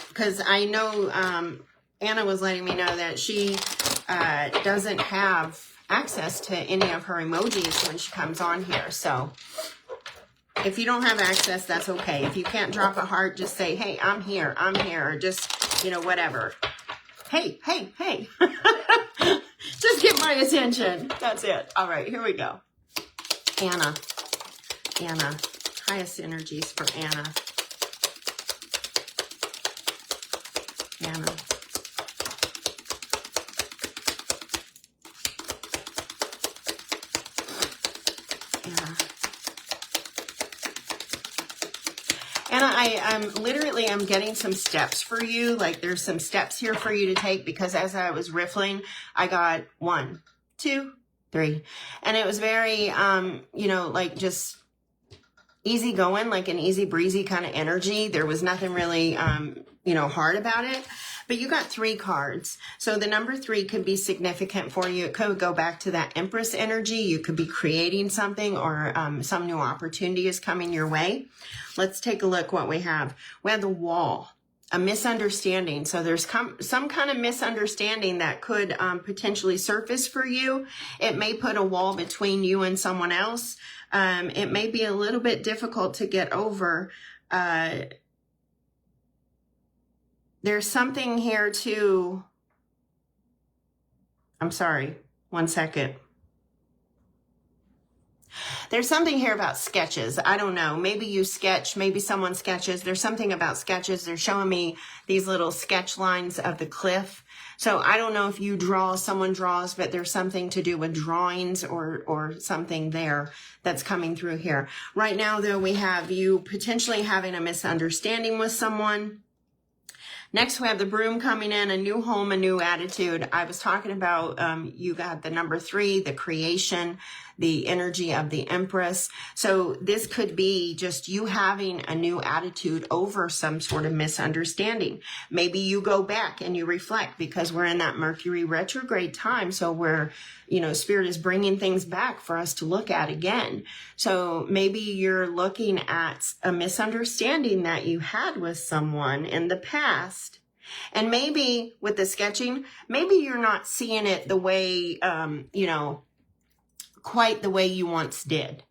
Because I know Anna was letting me know that she doesn't have access to any of her emojis when she comes on here. So if you don't have access, that's okay. If you can't drop a heart, just say, hey, I'm here, or just, you know, whatever. Hey. Just get my attention. That's it. All right, here we go. Anna. Highest energies for Anna. Anna. Anna, I'm getting some steps for you. Like there's some steps here for you to take because as I was riffling, I got 1, 2, 3. And it was very, you know, like just easy going, like an easy breezy kind of energy. There was nothing really, you know, hard about it. But you got 3 cards. So the number 3 could be significant for you. It could go back to that Empress energy. You could be creating something or some new opportunity is coming your way. Let's take a look what we have. We have the Wall, a misunderstanding. So there's some kind of misunderstanding that could potentially surface for you. It may put a wall between you and someone else. It may be a little bit difficult to get over. There's something here too. I'm sorry. 1 second. There's something here about sketches. I don't know. Maybe you sketch. Maybe someone sketches. There's something about sketches. They're showing me these little sketch lines of the cliff. So I don't know if you draw, someone draws, but there's something to do with drawings or something there that's coming through here. Right now, though, we have you potentially having a misunderstanding with someone. Next, we have the broom coming in, a new home, a new attitude. I was talking about, you got the number 3, the creation, the energy of the Empress. So this could be just you having a new attitude over some sort of misunderstanding. Maybe you go back and you reflect, because we're in that Mercury retrograde time. So we're, Spirit is bringing things back for us to look at again. So maybe you're looking at a misunderstanding that you had with someone in the past. And maybe with the sketching, maybe you're not seeing it the way, quite the way you once did.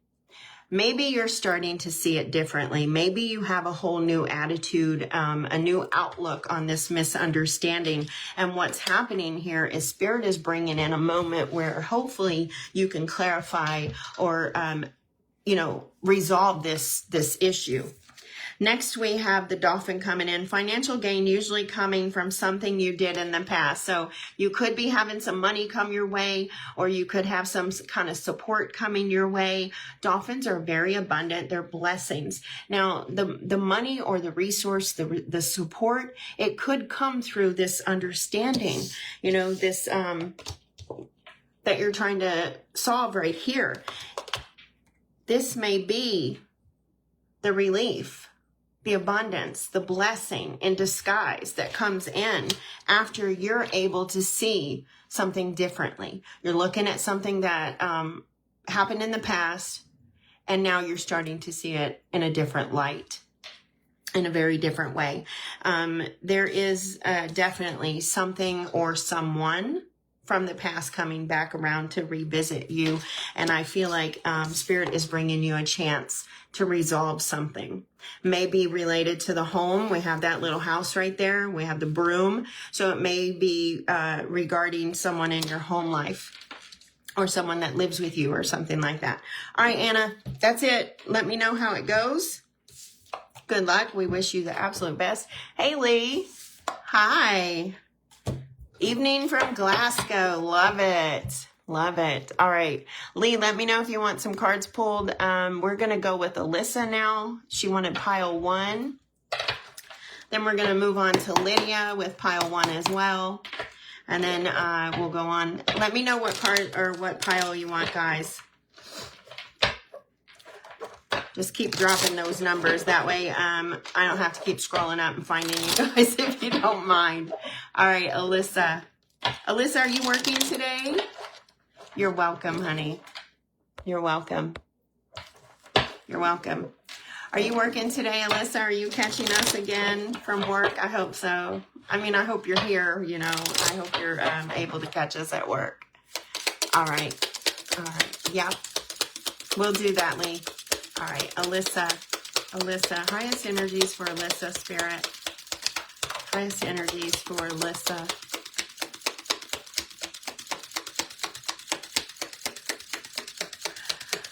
Maybe you're starting to see it differently. Maybe you have a whole new attitude, a new outlook on this misunderstanding. And what's happening here is Spirit is bringing in a moment where hopefully you can clarify or, resolve this issue. Next, we have the dolphin coming in. Financial gain usually coming from something you did in the past. So you could be having some money come your way, or you could have some kind of support coming your way. Dolphins are very abundant. They're blessings. Now, the money or the resource, the support, it could come through this understanding, this that you're trying to solve right here. This may be the relief, the abundance, the blessing in disguise that comes in after you're able to see something differently. You're looking at something that happened in the past, and now you're starting to see it in a different light, in a very different way. There is definitely something or someone from the past coming back around to revisit you. And I feel like Spirit is bringing you a chance to resolve something. Maybe related to the home. We have that little house right there. We have the broom. So it may be regarding someone in your home life, or someone that lives with you, or something like that. All right, Anna, that's it. Let me know how it goes. Good luck. We wish you the absolute best. Hey, Lee. Hi. Evening from Glasgow. Love it. Love it. All right. Lee, let me know if you want some cards pulled. We're going to go with Alyssa now. She wanted pile 1. Then we're going to move on to Lydia with pile 1 as well. And then we'll go on. Let me know what card or what pile you want, guys. Just keep dropping those numbers. That way I don't have to keep scrolling up and finding you guys, if you don't mind. All right, Alyssa. Alyssa, are you working today? You're welcome, honey. You're welcome. You're welcome. Are you working today, Alyssa? Are you catching us again from work? I hope so. I mean, I hope you're here, I hope you're able to catch us at work. All right. All right. Yep. We'll do that, Lee. All right. Alyssa. Highest energies for Alyssa, Spirit. Highest energies for Alyssa.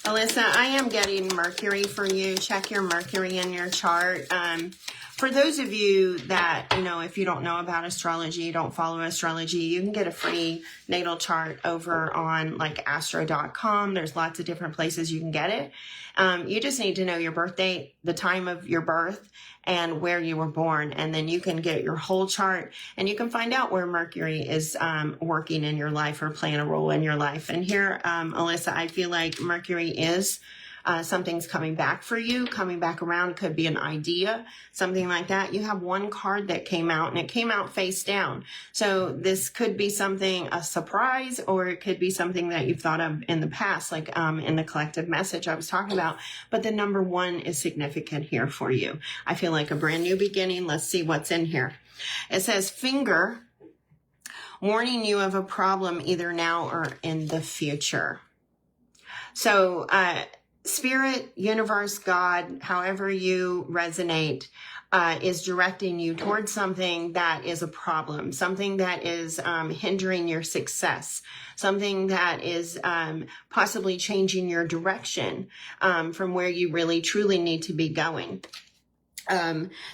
Alyssa, I am getting Mercury for you. Check your Mercury in your chart. For those of you that, if you don't know about astrology, don't follow astrology, you can get a free natal chart over on like astro.com. There's lots of different places you can get it. You just need to know your birth date, the time of your birth, and where you were born. And then you can get your whole chart, and you can find out where Mercury is working in your life or playing a role in your life. And here, Alyssa, I feel like Mercury is something's coming back for you, coming back around. Could be an idea, something like that. You have one card that came out, and it came out face down. So this could be something, a surprise, or it could be something that you've thought of in the past, like in the collective message I was talking about. But the number 1 is significant here for you. I feel like a brand new beginning. Let's see what's in here. It says finger, warning you of a problem either now or in the future. So, Spirit, universe, God, however you resonate, is directing you towards something that is a problem, something that is hindering your success, something that is possibly changing your direction from where you really truly need to be going.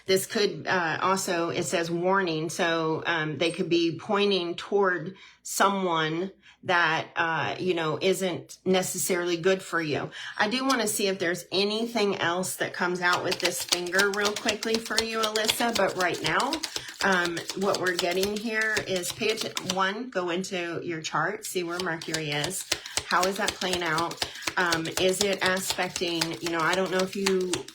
This could also, it says warning, so they could be pointing toward someone that, isn't necessarily good for you. I do want to see if there's anything else that comes out with this finger real quickly for you, Alyssa, but right now, what we're getting here is pay attention. One, go into your chart, see where Mercury is. How is that playing out? Is it aspecting, I don't know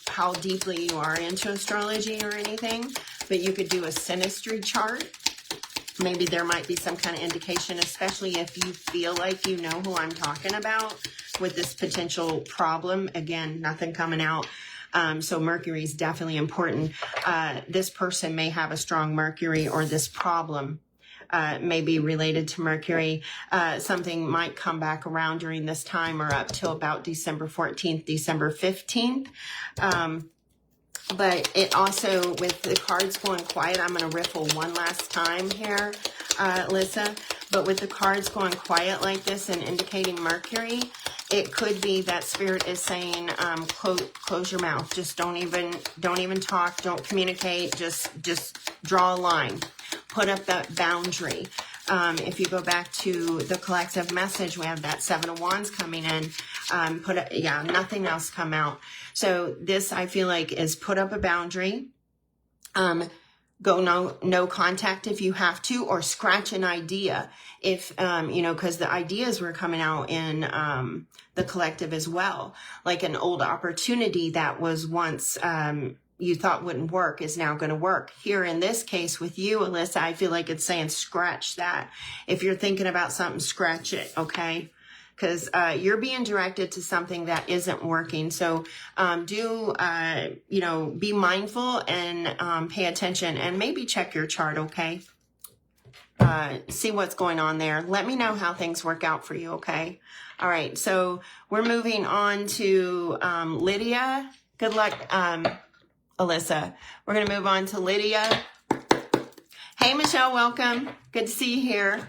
how deeply you are into astrology or anything, but you could do a synastry chart. Maybe there might be some kind of indication, especially if you feel like you know who I'm talking about with this potential problem. Again, nothing coming out. So Mercury is definitely important. This person may have a strong Mercury, or this problem may be related to Mercury. Something might come back around during this time, or up till about December 14th, December 15th. But it also, with the cards going quiet, I'm going to riffle one last time here, Alyssa. But with the cards going quiet like this and indicating Mercury, it could be that Spirit is saying, close your mouth. Just don't even talk. Don't communicate. Just draw a line. Put up that boundary. If you go back to the collective message, we have that Seven of Wands coming in. Nothing else come out. So this, I feel like, is put up a boundary. Go no contact if you have to, or scratch an idea. If, because the ideas were coming out in the collective as well. Like an old opportunity that was once you thought wouldn't work is now going to work. Here in this case with you, Alyssa, I feel like it's saying scratch that. If you're thinking about something, scratch it, okay? Because you're being directed to something that isn't working. So be mindful and pay attention, and maybe check your chart, okay? See what's going on there. Let me know how things work out for you, okay? All right, so we're moving on to Lydia. Good luck, Alyssa. We're going to move on to Lydia. Hey, Michelle, welcome. Good to see you here.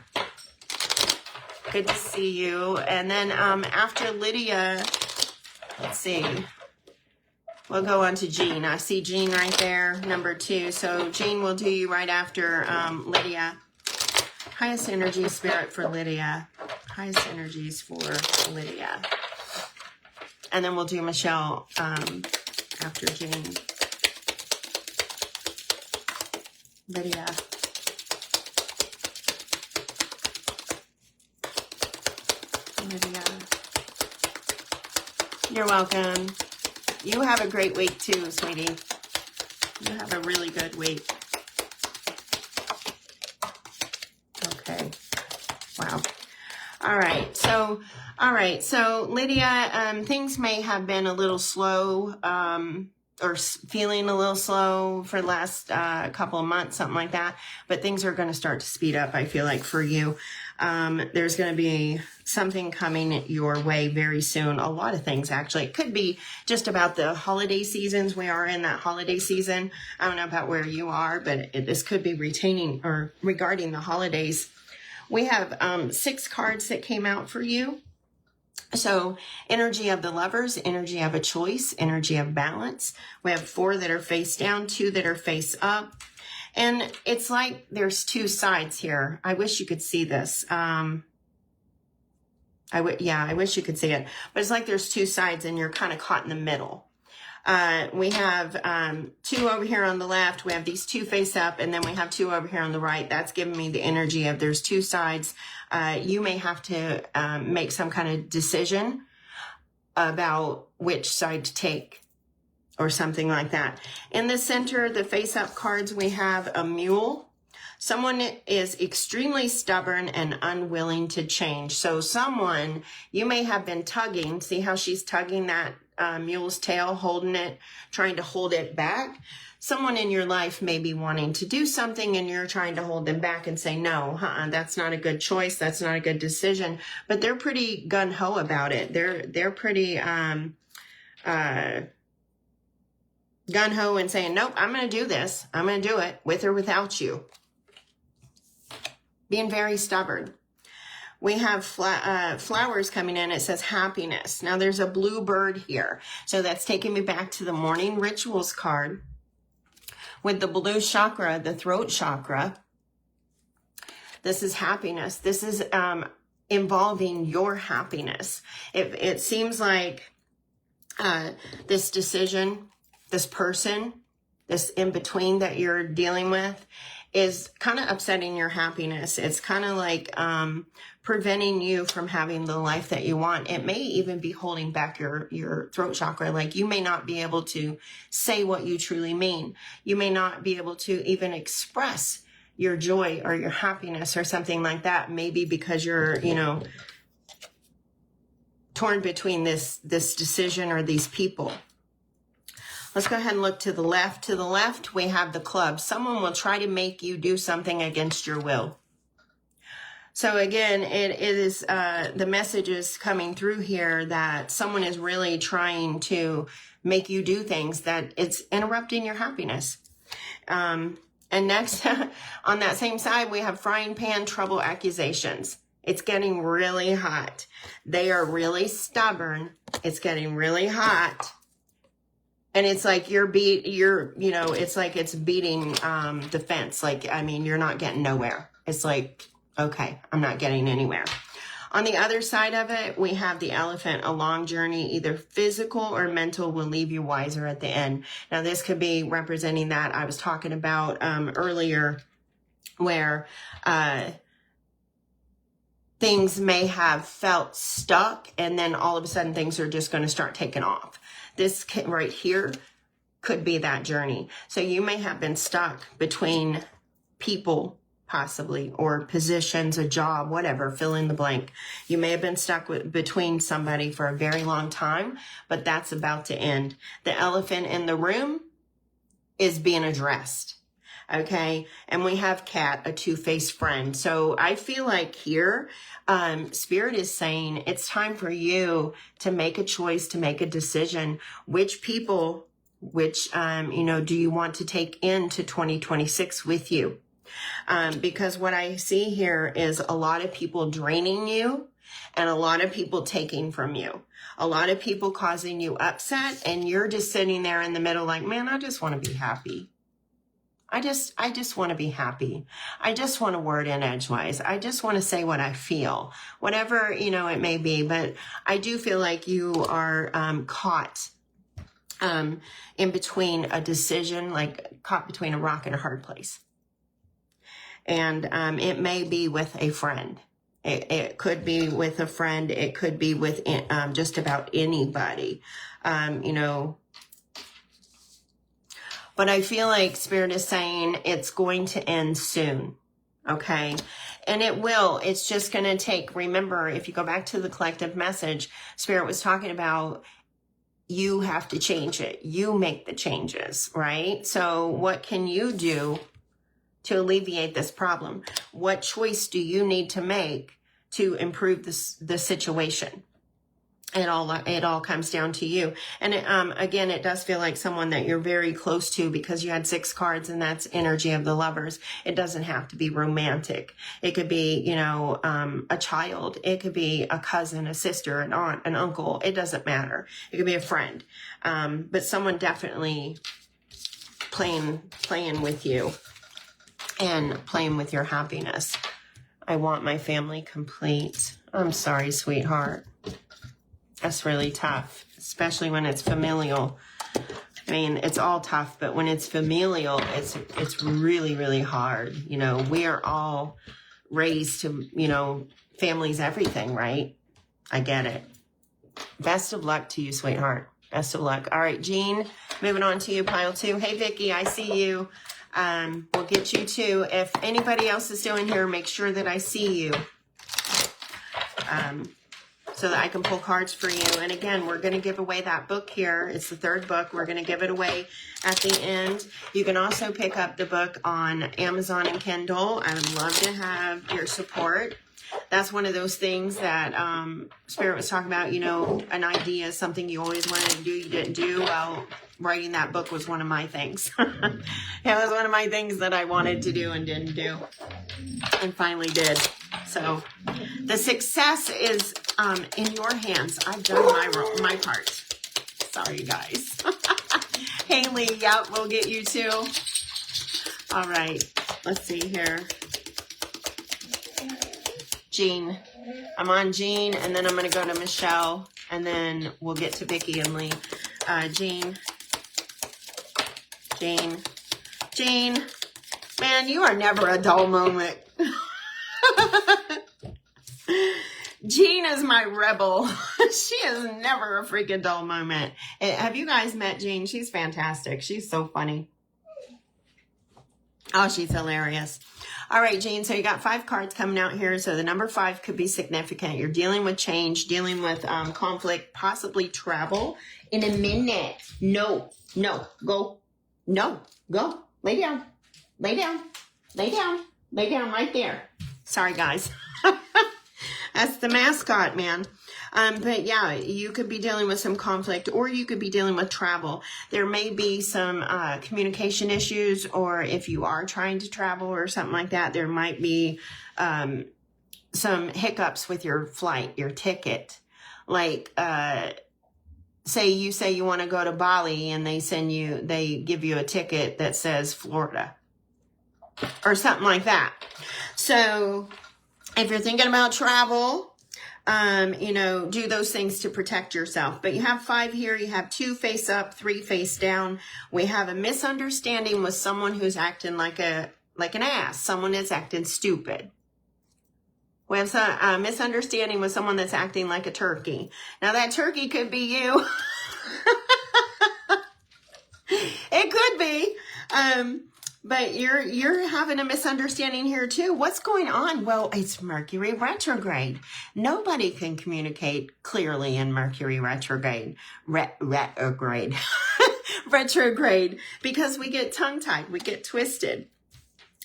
Good to see you. And then after Lydia, let's see. We'll go on to Jean. I see Jean right there, number 2. So Jean will do you right after Lydia. Highest energy, Spirit, for Lydia. Highest energies for Lydia. And then we'll do Michelle after Jean. Lydia. Lydia. You're welcome. You have a great week too, sweetie. You have a really good week. Okay. Wow. All right. So Lydia, things may have been a little slow, or feeling a little slow for the last couple of months, something like that. But things are going to start to speed up, I feel like, for you. There's going to be something coming your way very soon. A lot of things, actually. It could be just about the holiday seasons. We are in that holiday season. I don't know about where you are, but this could be regarding the holidays. We have 6 cards that came out for you. So energy of the Lovers, energy of a choice, energy of balance. We have 4 that are face down, 2 that are face up. And it's like there's 2 sides here. I wish you could see this. I wish you could see it. But it's like there's 2 sides and you're kind of caught in the middle. We have 2 over here on the left. We have these 2 face up, and then we have 2 over here on the right. That's giving me the energy of there's 2 sides. You may have to make some kind of decision about which side to take, or something like that. In the center, the face up cards, we have a mule. Someone is extremely stubborn and unwilling to change. So someone, you may have been tugging. See how she's tugging that mule's tail, holding it, trying to hold it back. Someone in your life may be wanting to do something and you're trying to hold them back and say, no, that's not a good choice. That's not a good decision. But they're pretty gung-ho about it. They're pretty gung-ho and saying, nope, I'm going to do this. I'm going to do it with or without you. Being very stubborn. We have flowers coming in. It says happiness. Now there's a blue bird here. So that's taking me back to the morning rituals card. With the blue chakra, the throat chakra, this is happiness. This is involving your happiness. It seems like this decision, this person, this in-between that you're dealing with is kind of upsetting your happiness. It's kind of like preventing you from having the life that you want. It may even be holding back your throat chakra. Like you may not be able to say what you truly mean. You may not be able to even express your joy or your happiness or something like that. Maybe because you're, you know, torn between this decision or these people. Let's go ahead and look to the left. To the left, we have the club. Someone will try to make you do something against your will. So again, it is the message is coming through here that someone is really trying to make you do things that it's interrupting your happiness. And next, on that same side, we have frying pan trouble accusations. It's getting really hot. They are really stubborn. It's getting really hot. And it's like it's like it's beating the fence. Like, I mean, you're not getting nowhere. It's like, okay, I'm not getting anywhere. On the other side of it, we have the elephant. A long journey, either physical or mental, will leave you wiser at the end. Now, this could be representing that I was talking about earlier, where things may have felt stuck, and then all of a sudden things are just going to start taking off. This right here could be that journey. So you may have been stuck between people, possibly, or positions, a job, whatever, fill in the blank. You may have been stuck between somebody for a very long time, but that's about to end. The elephant in the room is being addressed. Okay. And we have Cat, a two-faced friend. So I feel like here, Spirit is saying it's time for you to make a choice, to make a decision. Which people, do you want to take into 2026 with you? Because what I see here is a lot of people draining you and a lot of people taking from you. A lot of people causing you upset, and you're just sitting there in the middle like, man, I just want to be happy. I just want to be happy. I just want to word in edgewise. I just want to say what I feel, whatever, it may be. But I do feel like you are caught in between a decision, like caught between a rock and a hard place. And it may be with a friend. It could be with a friend. It could be with just about anybody, But I feel like Spirit is saying it's going to end soon, okay? And it will. It's just going to take, remember, if you go back to the collective message, Spirit was talking about you have to change it. You make the changes, right? So what can you do to alleviate this problem? What choice do you need to make to improve the situation? It all comes down to you. And again, it does feel like someone that you're very close to, because you had 6 cards, and that's energy of the Lovers. It doesn't have to be romantic. It could be, a child. It could be a cousin, a sister, an aunt, an uncle. It doesn't matter. It could be a friend. But someone definitely playing with you and playing with your happiness. I want my family complete. I'm sorry, sweetheart. That's really tough, especially when it's familial. I mean, it's all tough, but when it's familial, it's really, really hard. We are all raised to, family's everything, right? I get it. Best of luck to you, sweetheart. Best of luck. All right, Jean, moving on to you, pile 2. Hey, Vicky, I see you. We'll get you too. If anybody else is still in here, make sure that I see you. So that I can pull cards for you. And again, we're going to give away that book here. It's the 3rd book. We're going to give it away at the end. You can also pick up the book on Amazon and Kindle. I would love to have your support. That's one of those things that Spirit was talking about, an idea, something you always wanted to do, you didn't do. Well, writing that book was one of my things. It was one of my things that I wanted to do and didn't do, and finally did. So the success is in your hands. I've done my part. Sorry, guys. Haley, yeah, we'll get you too. All right, let's see here. Jean. I'm on Jean, and then I'm going to go to Michelle, and then we'll get to Vicki and Lee. Jean. Jean. Jean. Man, you are never a dull moment. Jean is my rebel. She is never a freaking dull moment. Have you guys met Jean? She's fantastic. She's so funny. Oh, she's hilarious. All right, Jean, so you got 5 cards coming out here. So the number 5 could be significant. You're dealing with change, dealing with conflict, possibly travel in a minute. No, go. No, go. Lay down. Lay down. Lay down. Lay down right there. Sorry, guys. That's the mascot, man. But yeah, you could be dealing with some conflict, or you could be dealing with travel. There may be some communication issues, or if you are trying to travel or something like that, there might be some hiccups with your flight, your ticket. Like, say you want to go to Bali, and they give you a ticket that says Florida or something like that. So if you're thinking about travel, do those things to protect yourself. But you have 5 here. You have 2 face up, 3 face down. We have a misunderstanding with someone who's acting like an ass. Someone that's acting stupid. We have a misunderstanding with someone that's acting like a turkey. Now that turkey could be you. It could be. But you're having a misunderstanding here too. What's going on? Well, it's Mercury retrograde. Nobody can communicate clearly in Mercury retrograde. Retrograde. Retrograde. Because we get tongue-tied. We get twisted.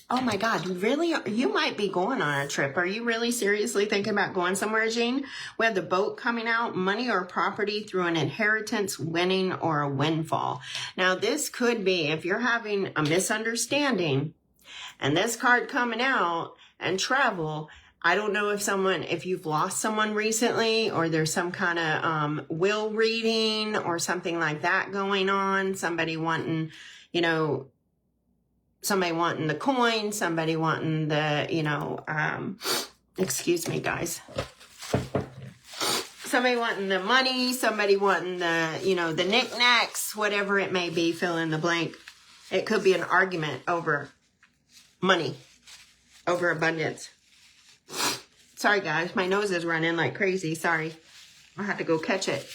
Oh my God, really? You might be going on a trip. Are you really seriously thinking about going somewhere, Jean? We have the boat coming out, money or property through an inheritance, winning, or a windfall. Now, this could be, if you're having a misunderstanding, and this card coming out, and travel, I don't know if you've lost someone recently, or there's some kind of will reading or something like that going on. Somebody wanting, somebody wanting the coin, somebody wanting the, excuse me, guys. Somebody wanting the money, somebody wanting the, the knickknacks, whatever it may be, fill in the blank. It could be an argument over money, over abundance. Sorry, guys, my nose is running like crazy. Sorry. I had to go catch it.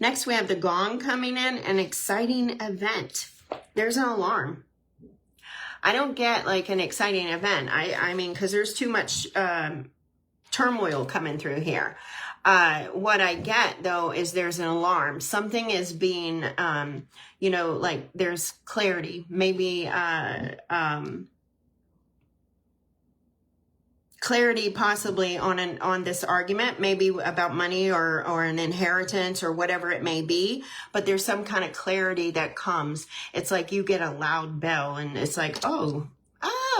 Next, we have the gong coming in, an exciting event. There's an alarm. I don't get like an exciting event. I mean, because there's too much turmoil coming through here. What I get though is there's an alarm. Something is being, like there's clarity. Maybe clarity possibly on this argument, maybe about money or an inheritance or whatever it may be, but there's some kind of clarity that comes. It's like you get a loud bell and it's like, oh,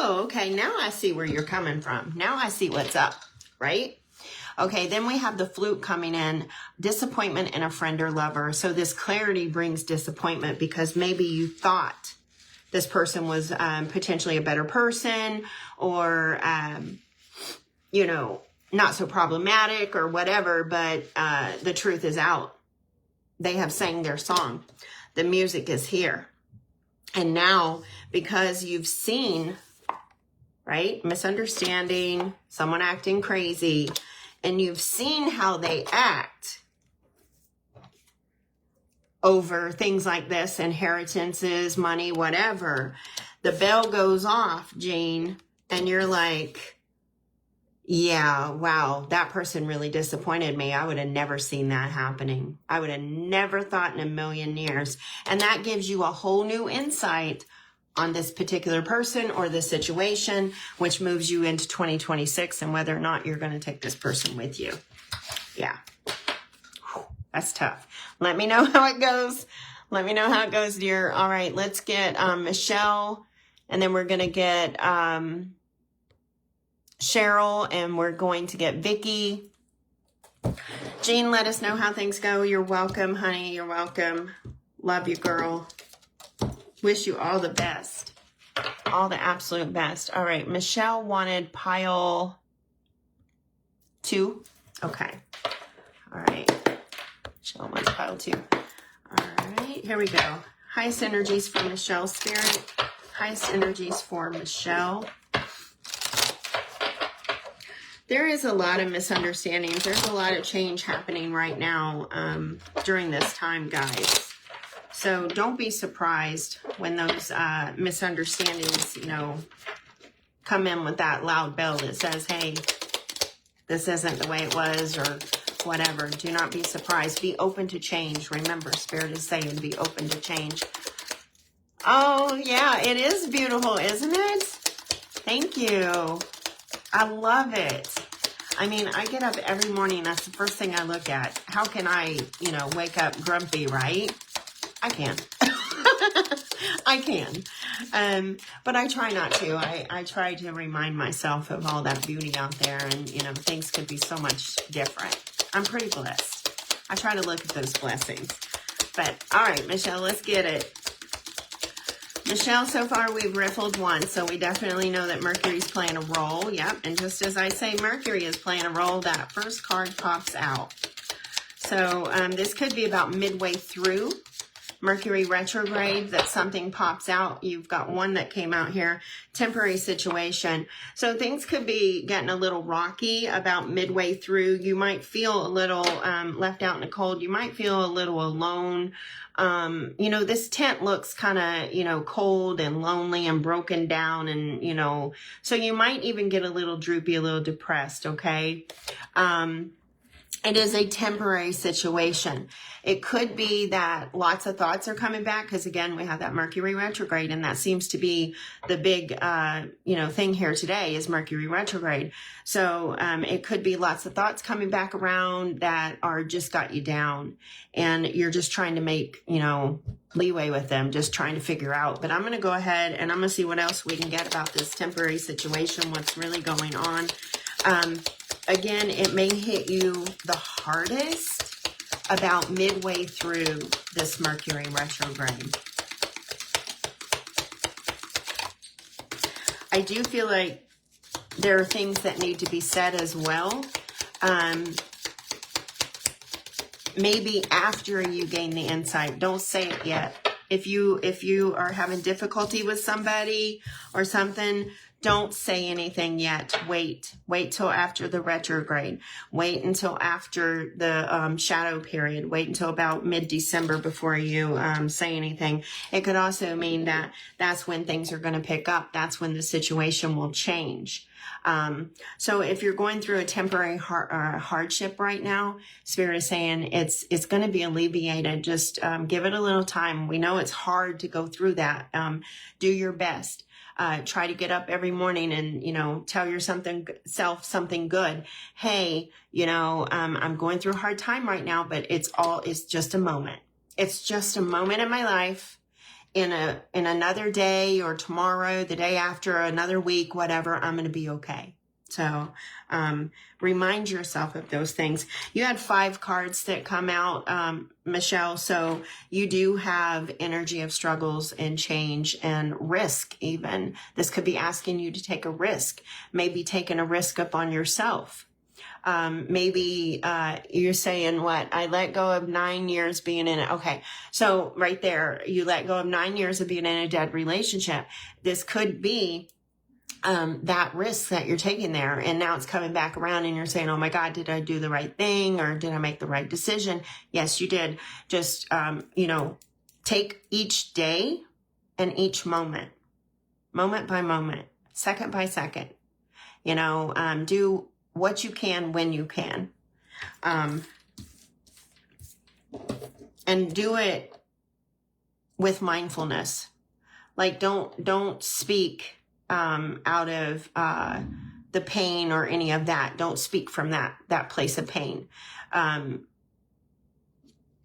okay, now I see where you're coming from. Now I see what's up, right? Okay, then we have the flute coming in, disappointment in a friend or lover. So this clarity brings disappointment because maybe you thought this person was potentially a better person, or not so problematic or whatever, but the truth is out. They have sang their song. The music is here. And now, because you've seen, right, misunderstanding, someone acting crazy, and you've seen how they act over things like this, inheritances, money, whatever, the bell goes off, Jean, and you're like, yeah, wow, that person really disappointed me. I would have never seen that happening. I would have never thought in a million years. And that gives you a whole new insight on this particular person or this situation, which moves you into 2026 and whether or not you're going to take this person with you. Yeah, that's tough. Let me know how it goes. Let me know how it goes, dear. All right, let's get Michelle, and then we're going to get Cheryl, and we're going to get Vicki. Jean, let us know how things go. You're welcome, honey. You're welcome. Love you, girl. Wish you all the best. All the absolute best. All right. Michelle wanted pile 2. Okay. All right. Michelle wants pile 2. All right. Here we go. Highest energies for Michelle, Spirit. Highest energies for Michelle. There is a lot of misunderstandings. There's a lot of change happening right now during this time, guys. So don't be surprised when those misunderstandings, you know, come in with that loud bell that says, hey, this isn't the way it was or whatever. Do not be surprised. Be open to change. Remember, Spirit is saying be open to change. Oh, yeah, it is beautiful, isn't it? Thank you. I love it. I mean, I get up every morning. That's the first thing I look at. How can I, you know, wake up grumpy, right? I can. I can. But I try not to. I try to remind myself of all that beauty out there. And, you know, things could be so much different. I'm pretty blessed. I try to look at those blessings. But, all right, Michelle, let's get it. Michelle, so far we've riffled once, so we definitely know that Mercury's playing a role. Yep, and just as I say Mercury is playing a role, that first card pops out. So this could be about midway through Mercury retrograde that something pops out. You've got one that came out here, temporary situation. So things could be getting a little rocky about midway through. You might feel a little left out in the cold. You might feel a little alone. You know, this tent looks kind of, you know, cold and lonely and broken down and, you know, so you might even get a little droopy, a little depressed, okay? It is a temporary situation. It could be that lots of thoughts are coming back because, again, we have that Mercury retrograde, and that seems to be the big, you know, thing here today is Mercury retrograde. So it could be lots of thoughts coming back around that are just got you down, and you're just trying to make, you know, leeway with them, just trying to figure out. But I'm going to go ahead and I'm going to see what else we can get about this temporary situation, what's really going on. Again, it may hit you the hardest about midway through this Mercury retrograde. I do feel like there are things that need to be said as well. Maybe after you gain the insight. Don't say it yet. If you are having difficulty with somebody or something, don't say anything yet. Wait till after the retrograde. Wait until after the shadow period. Wait until about mid-December before you say anything. It could also mean that that's when things are going to pick up. That's when the situation will change. So if you're going through a temporary hardship right now, Spirit is saying it's going to be alleviated. Just give it a little time. We know it's hard to go through that. Do your best. Try to get up every morning and, you know, tell yourself something good. Hey, you know, I'm going through a hard time right now, but it's just a moment. It's just a moment in my life. In another day or tomorrow, the day after, another week, whatever, I'm going to be okay. So, remind yourself of those things. You had 5 cards that come out, Michelle. So you do have energy of struggles and change and risk even. This could be asking you to take a risk, maybe taking a risk up on yourself. Maybe you're saying what? I let go of 9 years being in it. Okay. So right there, you let go of 9 years of being in a dead relationship. This could be that risk that you're taking there. And now it's coming back around and you're saying, oh my God, did I do the right thing? Or did I make the right decision? Yes, you did. Just, you know, take each day and each moment by moment, second by second, you know, do what you can when you can, and do it with mindfulness. Like don't speak out of the pain or any of that. Don't speak from that place of pain.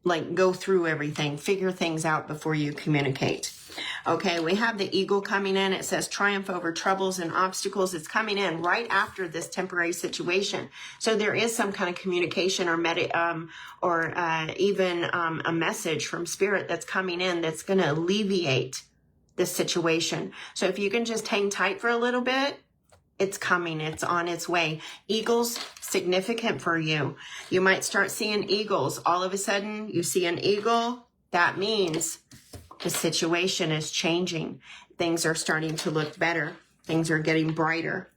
Like go through everything, figure things out before you communicate. Okay, we have the eagle coming in. It says triumph over troubles and obstacles. It's coming in right after this temporary situation. So there is some kind of communication or even a message from Spirit that's coming in that's going to alleviate this situation. So if you can just hang tight for a little bit, it's coming. It's on its way. Eagles, significant for you. You might start seeing eagles. All of a sudden, you see an eagle. That means the situation is changing. Things are starting to look better. Things are getting brighter.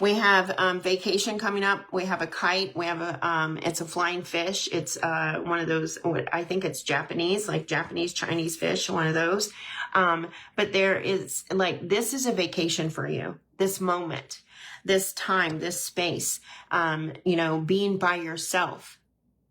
We have vacation coming up. We have a kite. We have a, it's a flying fish. It's one of those, I think it's Japanese, like Japanese, Chinese fish, one of those. But there is like, this is a vacation for you. This moment, this time, this space, you know, being by yourself,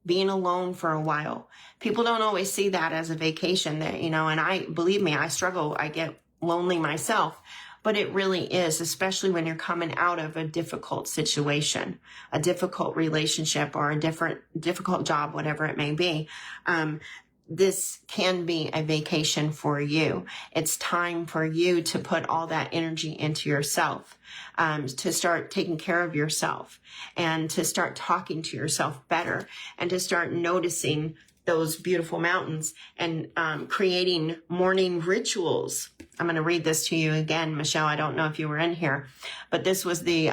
being alone for a while. People don't always see that as a vacation that, you know, and believe me, I struggle. I get lonely myself. But it really is, especially when you're coming out of a difficult situation, a difficult relationship, or a difficult job, whatever it may be. This can be a vacation for you. It's time for you to put all that energy into yourself, to start taking care of yourself, and to start talking to yourself better, and to start noticing those beautiful mountains, and creating morning rituals. I'm going to read this to you again, Michelle. I don't know if you were in here, but this was the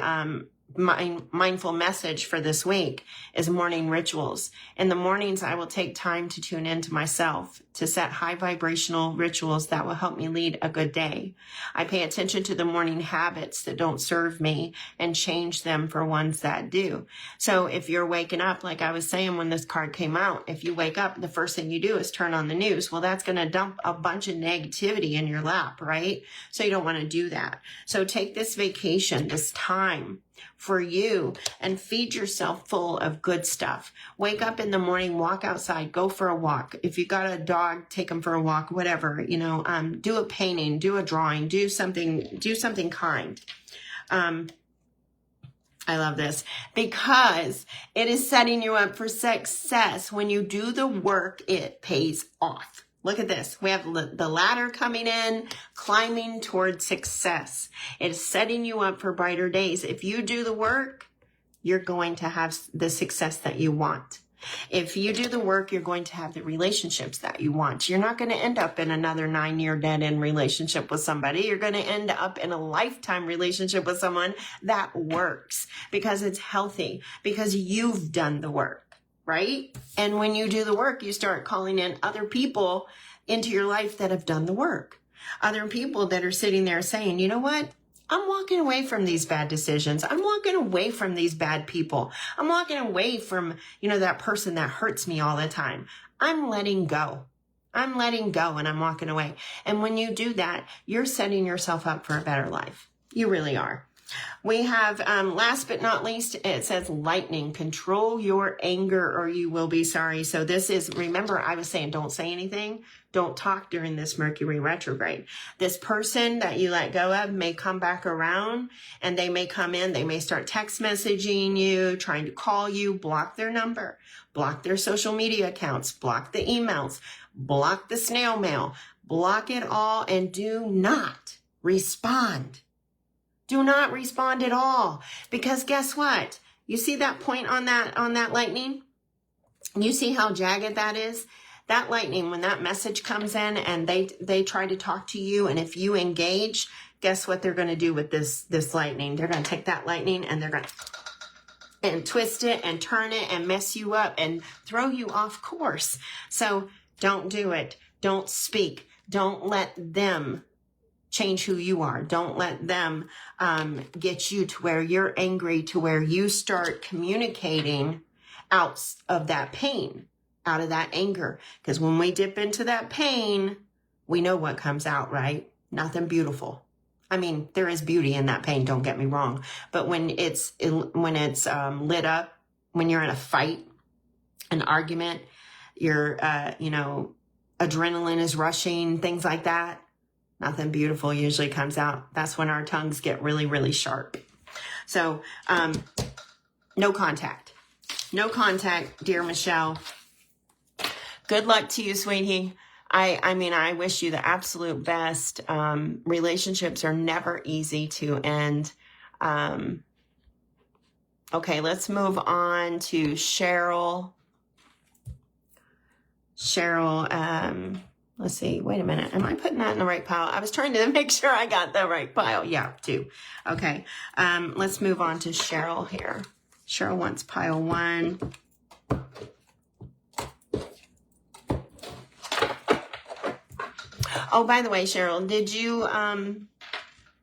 mindful message for this week is morning rituals. In the mornings, I will take time to tune into myself, to set high vibrational rituals that will help me lead a good day. I pay attention to the morning habits that don't serve me and change them for ones that do. So if you're waking up, like I was saying when this card came out, if you wake up, the first thing you do is turn on the news. Well, that's going to dump a bunch of negativity in your lap, right? So you don't want to do that. So take this vacation, this time for you, and feed yourself full of good stuff. Wake up in the morning, walk outside, go for a walk. If you got a dog, take them for a walk, whatever, you know, do a painting, do a drawing, do something kind. I love this because it is setting you up for success. When you do the work, it pays off. Look at this. We have the ladder coming in, climbing toward success. It's setting you up for brighter days. If you do the work, you're going to have the success that you want. If you do the work, you're going to have the relationships that you want. You're not going to end up in another 9-year dead-end relationship with somebody. You're going to end up in a lifetime relationship with someone that works because it's healthy, because you've done the work. Right? And when you do the work, you start calling in other people into your life that have done the work. Other people that are sitting there saying, you know what? I'm walking away from these bad decisions. I'm walking away from these bad people. I'm walking away from, you know, that person that hurts me all the time. I'm letting go. I'm letting go and I'm walking away. And when you do that, you're setting yourself up for a better life. You really are. We have, last but not least, it says lightning. Control your anger or you will be sorry. So this is, remember I was saying, don't say anything. Don't talk during this Mercury retrograde. This person that you let go of may come back around, and they may come in. They may start text messaging you, trying to call you. Block their number, block their social media accounts, block the emails, block the snail mail, block it all, and do not respond. Do not respond at all, because guess what? You see that point on that lightning? You see how jagged that is? That lightning, when that message comes in and they try to talk to you, and if you engage, guess what they're going to do with this lightning? They're going to take that lightning and they're going to twist it and turn it and mess you up and throw you off course. So don't do it. Don't speak. Don't let them change who you are. Don't let them get you to where you're angry, to where you start communicating out of that pain, out of that anger. Because when we dip into that pain, we know what comes out, right? Nothing beautiful. I mean, there is beauty in that pain, don't get me wrong. But when it's lit up, when you're in a fight, an argument, you're, adrenaline is rushing, things like that. Nothing beautiful usually comes out. That's when our tongues get really, really sharp. So, no contact. No contact, dear Michelle. Good luck to you, sweetie. I wish you the absolute best. Relationships are never easy to end. Okay, let's move on to Cheryl. Cheryl, Let's see. Wait a minute. Am I putting that in the right pile? I was trying to make sure I got the right pile. Yeah, 2. Okay. Let's move on to Cheryl here. Cheryl wants pile 1. Oh, by the way, Cheryl, did you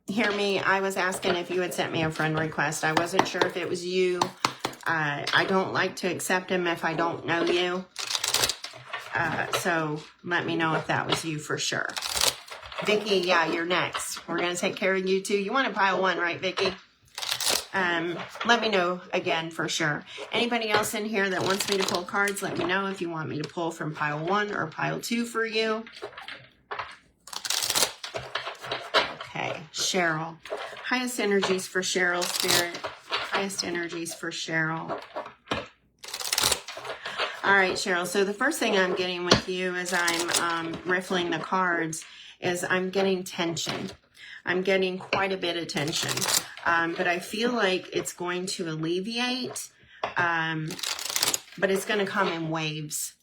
hear me? I was asking if you had sent me a friend request. I wasn't sure if it was you. I don't like to accept them if I don't know you. So let me know if that was you for sure. Vicky, yeah, you're next. We're going to take care of you too. You want to pile 1, right, Vicky? Let me know again for sure. Anybody else in here that wants me to pull cards, let me know if you want me to pull from pile 1 or pile 2 for you. Okay, Cheryl. Highest energies for Cheryl, Spirit. Highest energies for Cheryl. All right, Cheryl. So the first thing I'm getting with you as I'm riffling the cards is I'm getting tension. I'm getting quite a bit of tension. But I feel like it's going to alleviate. But it's going to come in waves.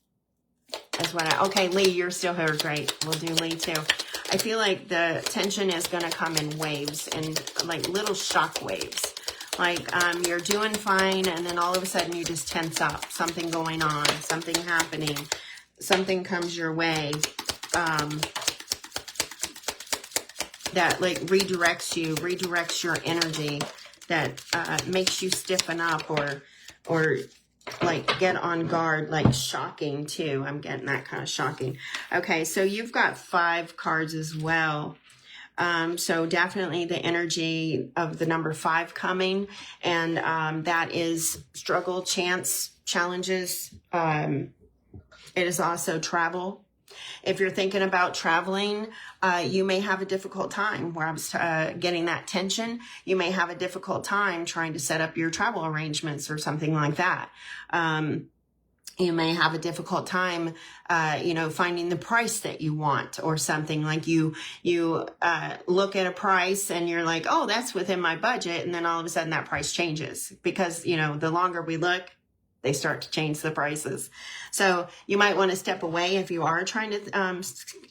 That's what okay, Lee, you're still here. Great. We'll do Lee too. I feel like the tension is going to come in waves and like little shock waves. Like you're doing fine and then all of a sudden you just tense up. Something going on, something happening, something comes your way that like redirects your energy, that makes you stiffen up or like get on guard, like shocking too. I'm getting that kind of shocking. Okay, so you've got 5 cards as well. So definitely the energy of the number 5 coming, and that is struggle, chance, challenges. It is also travel. If you're thinking about traveling, you may have a difficult time. Where I was getting that tension, you may have a difficult time trying to set up your travel arrangements or something like that. You may have a difficult time, finding the price that you want or something. Like you look at a price and you're like, oh, that's within my budget. And then all of a sudden that price changes because, the longer we look, they start to change the prices. So you might want to step away if you are trying to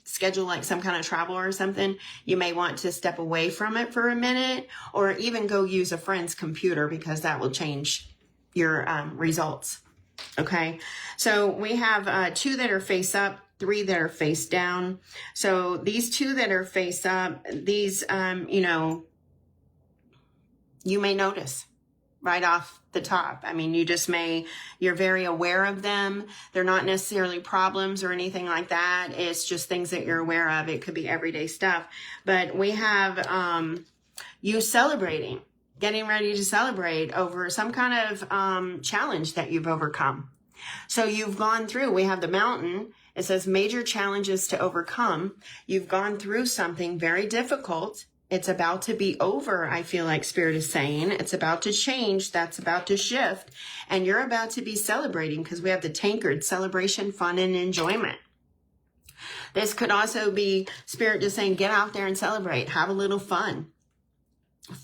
schedule like some kind of travel or something. You may want to step away from it for a minute or even go use a friend's computer because that will change your results. Okay, so we have 2 that are face up, 3 that are face down. So these 2 that are face up, these, you may notice right off the top. I mean, you're very aware of them. They're not necessarily problems or anything like that. It's just things that you're aware of. It could be everyday stuff. But we have you celebrating. Getting ready to celebrate over some kind of challenge that you've overcome. So you've gone through, we have the mountain. It says major challenges to overcome. You've gone through something very difficult. It's about to be over, I feel like Spirit is saying. It's about to change. That's about to shift. And you're about to be celebrating because we have the tankard, celebration, fun, and enjoyment. This could also be Spirit just saying, get out there and celebrate. Have a little fun.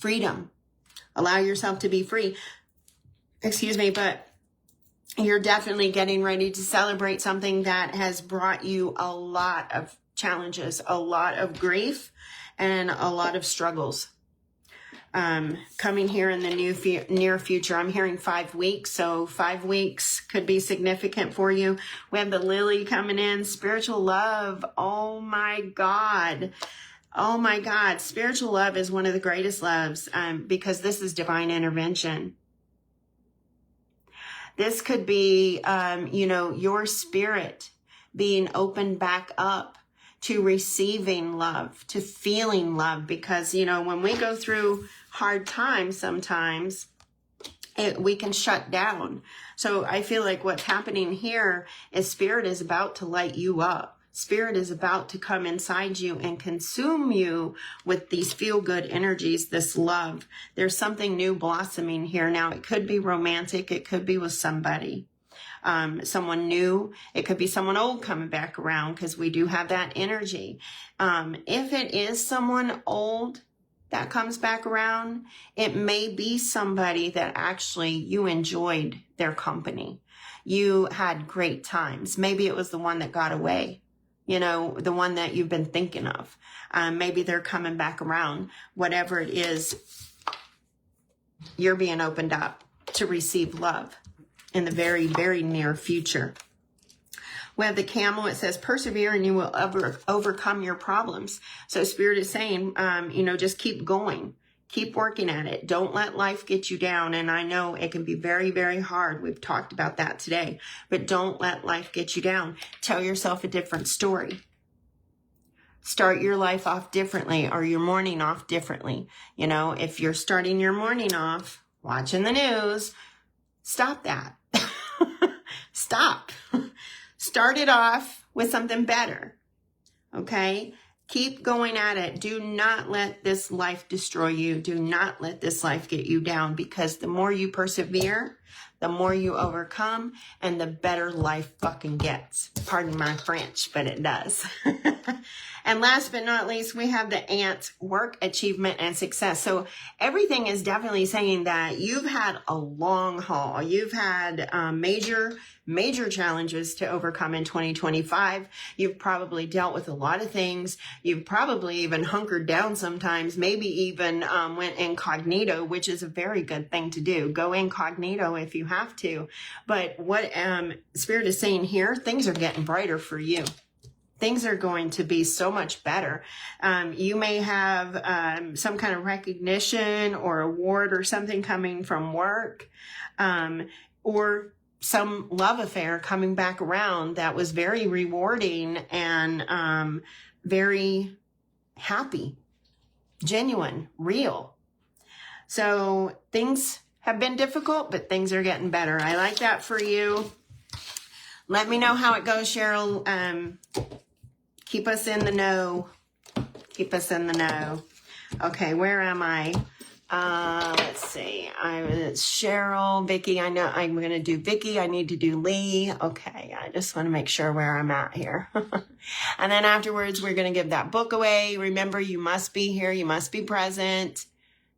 Freedom. Allow yourself to be free. Excuse me, but you're definitely getting ready to celebrate something that has brought you a lot of challenges, a lot of grief, and a lot of struggles. Coming here in the near future, I'm hearing 5 weeks, so 5 weeks could be significant for you. We have the lily coming in, spiritual love. Oh my God. Oh my God, spiritual love is one of the greatest loves because this is divine intervention. This could be, your spirit being opened back up to receiving love, to feeling love. Because, when we go through hard times, sometimes we can shut down. So I feel like what's happening here is Spirit is about to light you up. Spirit is about to come inside you and consume you with these feel-good energies, this love. There's something new blossoming here. Now, it could be romantic. It could be with somebody, someone new. It could be someone old coming back around because we do have that energy. If it is someone old that comes back around, it may be somebody that actually you enjoyed their company. You had great times. Maybe it was the one that got away. you know, the one that you've been thinking of. Maybe they're coming back around. Whatever it is, you're being opened up to receive love in the very, very near future. We have the camel. It says, persevere and you will overcome your problems. So Spirit is saying, you know, just keep going. Keep working at it. Don't let life get you down. And I know it can be very, very hard. We've talked about that today. But don't let life get you down. Tell yourself a different story. Start your life off differently, or your morning off differently. You know, if you're starting your morning off watching the news, stop that. Stop. Start it off with something better. Okay? Keep going at it. Do not let this life destroy you. Do not let this life get you down, because the more you persevere, the more you overcome, and the better life fucking gets. Pardon my French, but it does. And last but not least, we have the ant, work, achievement, and success. So everything is definitely saying that you've had a long haul. You've had major challenges to overcome in 2025. You've probably dealt with a lot of things. You've probably even hunkered down sometimes, maybe even went incognito, which is a very good thing to do. Go incognito if you have to. But what Spirit is saying here, things are getting brighter for you. Things are going to be so much better. You may have some kind of recognition or award or something coming from work, or some love affair coming back around that was very rewarding and very happy, genuine, real. So things have been difficult, but things are getting better. I like that for you. Let me know how it goes, Cheryl. Keep us in the know. Keep us in the know. Okay, where am I? Let's see. It's Cheryl, Vicky. I know I'm going to do Vicky. I need to do Lee. Okay, I just want to make sure where I'm at here. And then afterwards, we're going to give that book away. Remember, you must be here. You must be present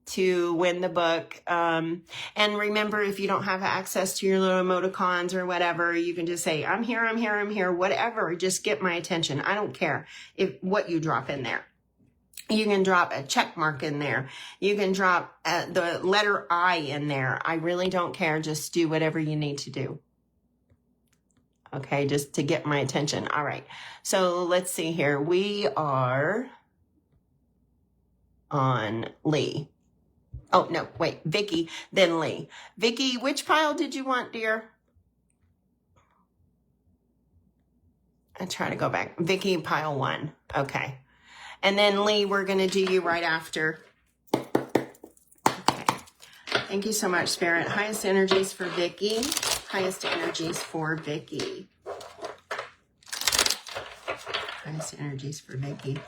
to win the book. And remember, if you don't have access to your little emoticons or whatever, you can just say, I'm here, I'm here, I'm here, whatever. Just get my attention. I don't care what you drop in there. You can drop a check mark in there. You can drop the letter I in there. I really don't care. Just do whatever you need to do. Okay, just to get my attention. All right. So let's see here. We are on Lee. Oh, no, wait, Vicky, then Lee. Vicky, which pile did you want, dear? I try to go back. Vicky, pile 1. Okay. And then Lee, we're going to do you right after. Okay. Thank you so much, Spirit. Highest energies for Vicky. Highest energies for Vicky. Highest energies for Vicky.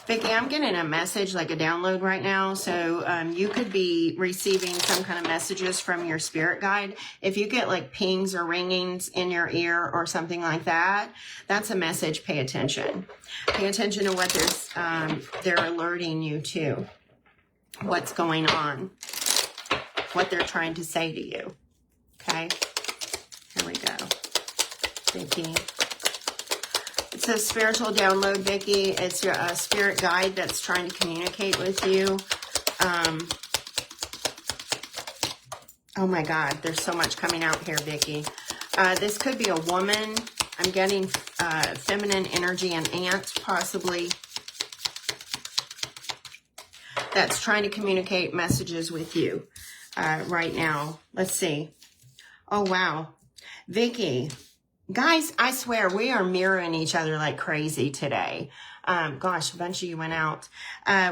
Vicky, I'm getting a message, like a download right now. So you could be receiving some kind of messages from your spirit guide. If you get like pings or ringings in your ear or something like that, that's a message. Pay attention. Pay attention to what they're alerting you to. What's going on. What they're trying to say to you. Okay? Here we go. Vicky. It's a spiritual download, Vicky. It's your spirit guide that's trying to communicate with you. Oh my God, there's so much coming out here, Vicky. This could be a woman. I'm getting feminine energy and ant, possibly. That's trying to communicate messages with you right now. Let's see. Oh, wow. Vicky. Guys, I swear we are mirroring each other like crazy today. Gosh, a bunch of you went out.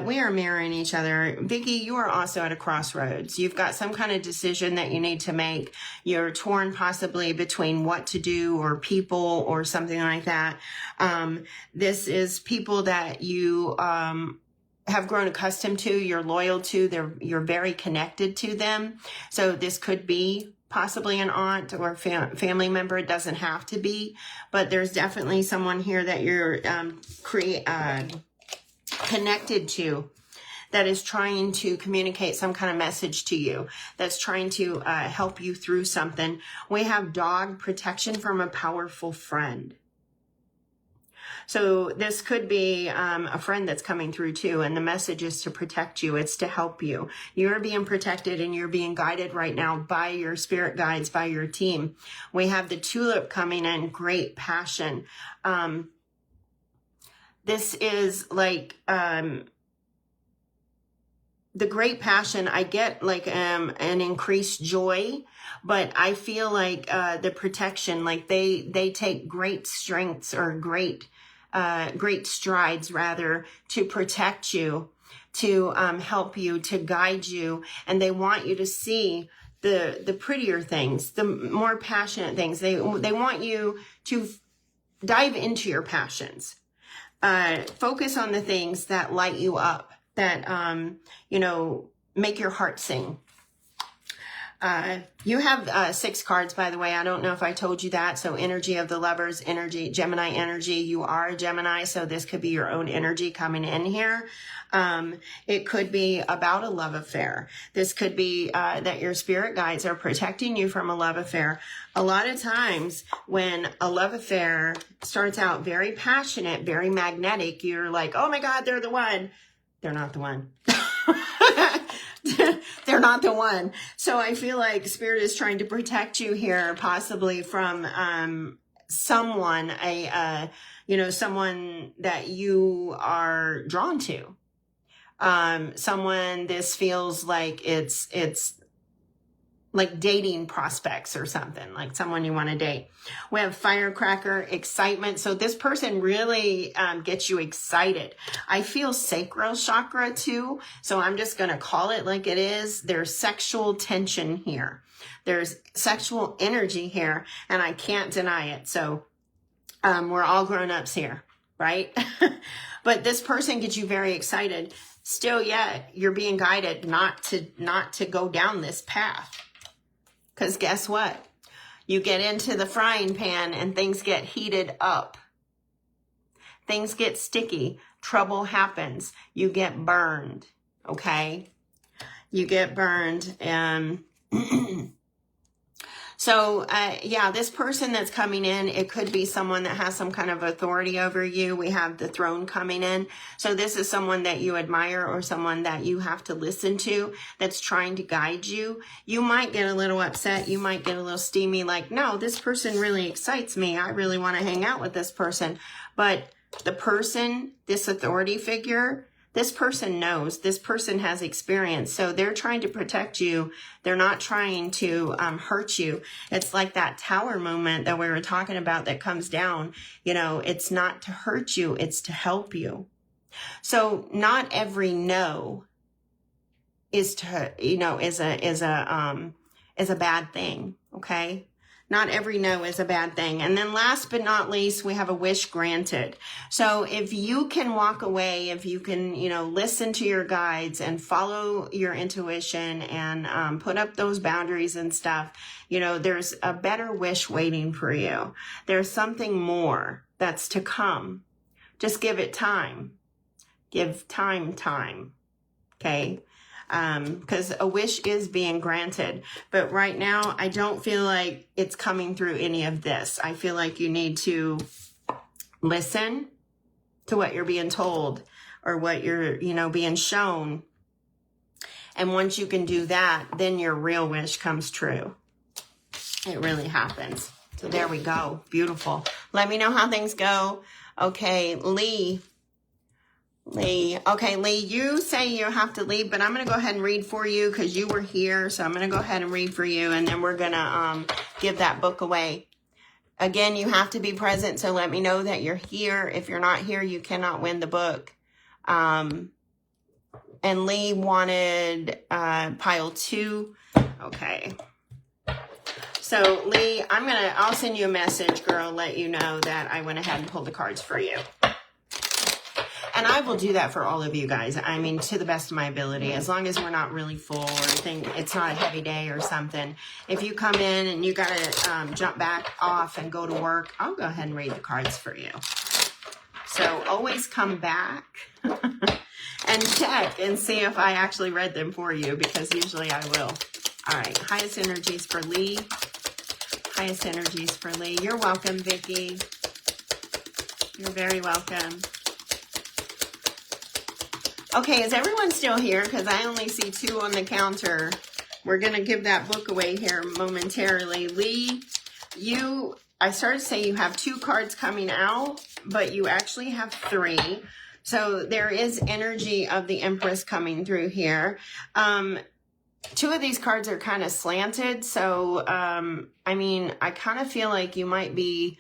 We are mirroring each other. Vicky, you are also at a crossroads. You've got some kind of decision that you need to make. You're torn possibly between what to do or people or something like that. This is people that you have grown accustomed to, you're loyal to, you're very connected to them. So this could be possibly an aunt or family member. It doesn't have to be, but there's definitely someone here that you're connected to that is trying to communicate some kind of message to you, that's trying to help you through something. We have dog, protection from a powerful friend. So this could be a friend that's coming through too, and the message is to protect you. It's to help you. You're being protected and you're being guided right now by your spirit guides, by your team. We have the tulip coming in, great passion. This is like the great passion. I get like an increased joy, but I feel like the protection, like they take great strengths or great strides rather to protect you, to help you, to guide you, and they want you to see the prettier things, the more passionate things. They want you to dive into your passions. Focus on the things that light you up, that, make your heart sing. You have 6 cards, by the way. I don't know if I told you that. So energy of the lovers, energy, Gemini energy. You are a Gemini, so this could be your own energy coming in here. It could be about a love affair. This could be that your spirit guides are protecting you from a love affair. A lot of times when a love affair starts out very passionate, very magnetic, you're like, oh my God, they're the one. They're not the one. They're not the one. So I feel like Spirit is trying to protect you here, possibly from someone, someone that you are drawn to. Someone, this feels like it's like dating prospects or something, like someone you want to date. We have firecracker, excitement. So this person really gets you excited. I feel sacral chakra too. So I'm just going to call it like it is. There's sexual tension here. There's sexual energy here, and I can't deny it. So we're all grown-ups here, right? But this person gets you very excited. Still yet, you're being guided not to go down this path. Because guess what? You get into the frying pan and things get heated up. Things get sticky. Trouble happens. You get burned. Okay? You get burned. And so, this person that's coming in, it could be someone that has some kind of authority over you. We have the throne coming in. So this is someone that you admire or someone that you have to listen to that's trying to guide you. You might get a little upset. You might get a little steamy, like, no, this person really excites me. I really want to hang out with this person. But the person, this authority figure, this person knows, this person has experience. So they're trying to protect you. They're not trying to hurt you. It's like that tower moment that we were talking about that comes down. It's not to hurt you. It's to help you. So not every no is a bad thing. Okay. Not every no is a bad thing. And then last but not least, we have a wish granted. So if you can walk away, if you can, listen to your guides and follow your intuition and put up those boundaries and stuff, there's a better wish waiting for you. There's something more that's to come. Just give it time. Give time. Okay? Because a wish is being granted. But right now, I don't feel like it's coming through any of this. I feel like you need to listen to what you're being told or what you're, being shown. And once you can do that, then your real wish comes true. It really happens. So there we go. Beautiful. Let me know how things go. Okay, Lee. Okay, Lee, you say you have to leave, but I'm going to go ahead and read for you because you were here. So I'm going to go ahead and read for you, and then we're going to give that book away. Again, you have to be present, so let me know that you're here. If you're not here, you cannot win the book. And Lee wanted pile 2. Okay. So, Lee, I'll send you a message, girl, let you know that I went ahead and pulled the cards for you. And I will do that for all of you guys. I mean, to the best of my ability, as long as we're not really full or it's not a heavy day or something. If you come in and you got to jump back off and go to work, I'll go ahead and read the cards for you. So always come back and check and see if I actually read them for you, because usually I will. All right. Highest energies for Lee. Highest energies for Lee. You're welcome, Vicki. You're very welcome. Okay, is everyone still here? Because I only see 2 on the counter. We're going to give that book away here momentarily. Lee, I started to say you have 2 cards coming out, but you actually have 3. So there is energy of the Empress coming through here. 2 of these cards are kind of slanted. So, I mean, I kind of feel like you might be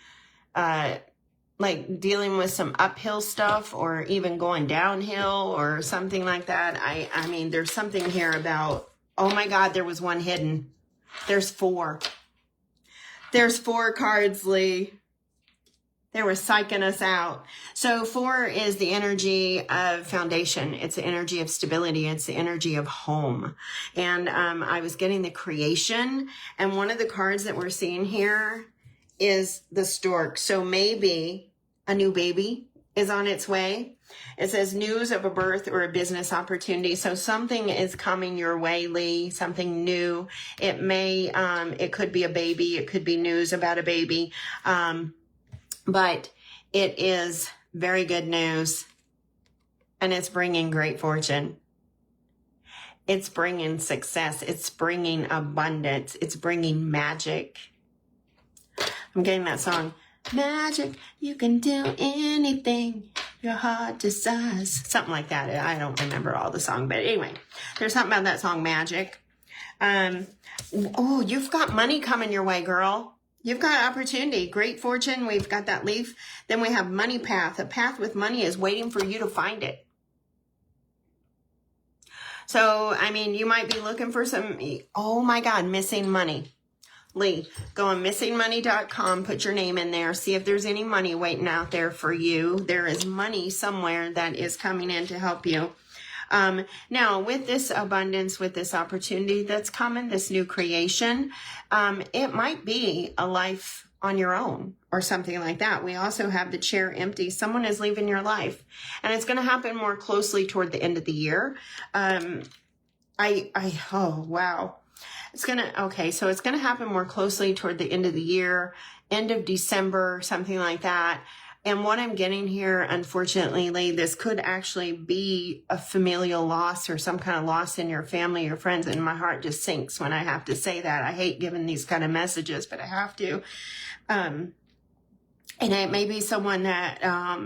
like dealing with some uphill stuff or even going downhill or something like that. I mean, there's something here about, oh my God, there was one hidden. There's 4. There's 4 cards, Lee. They were psyching us out. So 4 is the energy of foundation. It's the energy of stability. It's the energy of home. And I was getting the creation. And one of the cards that we're seeing here is the stork. So maybe a new baby is on its way. It says news of a birth or a business opportunity. So something is coming your way, Lee, something new. It may, it could be a baby. It could be news about a baby. But it is very good news, and it's bringing great fortune. It's bringing success. It's bringing abundance. It's bringing magic. I'm getting that song. Magic, you can do anything your heart desires. Something like that. I don't remember all the song, but anyway, there's something about that song, magic. Oh, you've got money coming your way, girl. You've got opportunity, great fortune. We've got that leaf. Then we have money path. A path with money is waiting for you to find it. So, I mean, you might be looking for some, oh my God, missing money. Lee, go on missingmoney.com, put your name in there, see if there's any money waiting out there for you. There is money somewhere that is coming in to help you. Now, with this abundance, with this opportunity that's coming, this new creation, it might be a life on your own or something like that. We also have the chair empty. Someone is leaving your life, and it's going to happen more closely toward the end of the year. Oh, wow. Okay, so it's going to happen more closely toward the end of the year, end of December, something like that. And what I'm getting here, unfortunately, Lee, this could actually be a familial loss or some kind of loss in your family or friends. And my heart just sinks when I have to say that. I hate giving these kind of messages, but I have to. And it may be someone that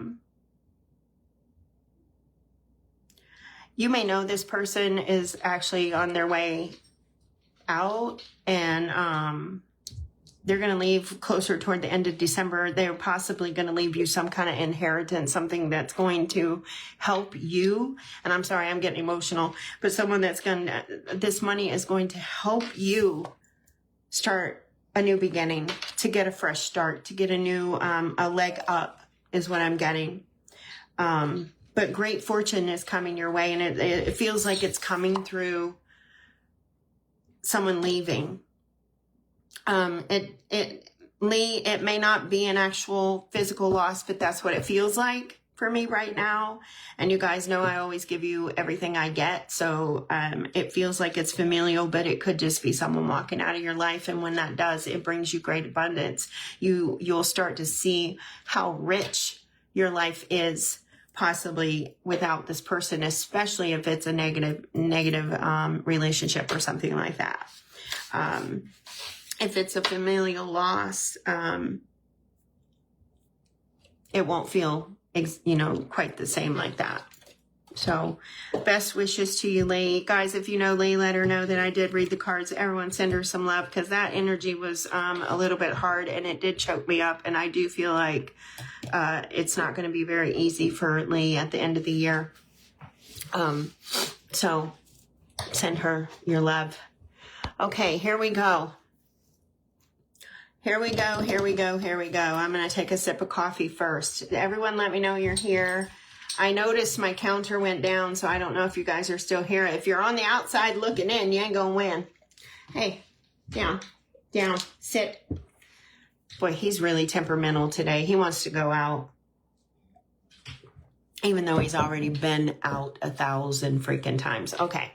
you may know this person is actually on their way out, and they're going to leave closer toward the end of December. They're possibly going to leave you some kind of inheritance, something that's going to help you. And I'm sorry, I'm getting emotional, but someone that's this money is going to help you start a new beginning, to get a fresh start, to get a new, a leg up is what I'm getting. But great fortune is coming your way, and it feels like it's coming through someone leaving. Lee, it may not be an actual physical loss, but that's what it feels like for me right now. And you guys know I always give you everything I get. So it feels like it's familial, but it could just be someone walking out of your life. And when that does, it brings you great abundance. You'll start to see how rich your life is, possibly without this person, especially if it's a negative relationship or something like that. If it's a familial loss, it won't feel, quite the same like that. So best wishes to you, Lee. Guys, if you know Lee, let her know that I did read the cards. Everyone send her some love, because that energy was a little bit hard, and it did choke me up. And I do feel like it's not going to be very easy for Lee at the end of the year. So send her your love. Okay, here we go. Here we go, here we go, here we go. I'm going to take a sip of coffee first. Everyone let me know you're here. I noticed my counter went down, so I don't know if you guys are still here. If you're on the outside looking in, you ain't going to win. Hey, down, sit. Boy, he's really temperamental today. He wants to go out, even though he's already been out 1,000 freaking times. Okay.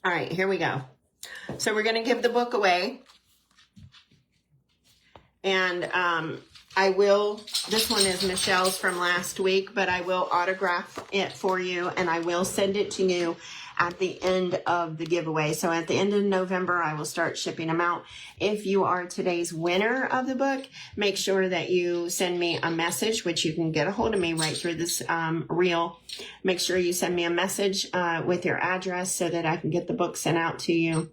All right, here we go. So we're going to give the book away. And This one is Michelle's from last week, but I will autograph it for you and I will send it to you at the end of the giveaway. So at the end of November, I will start shipping them out. If you are today's winner of the book, make sure that you send me a message, which you can get a hold of me right through this reel. Make sure you send me a message with your address so that I can get the book sent out to you.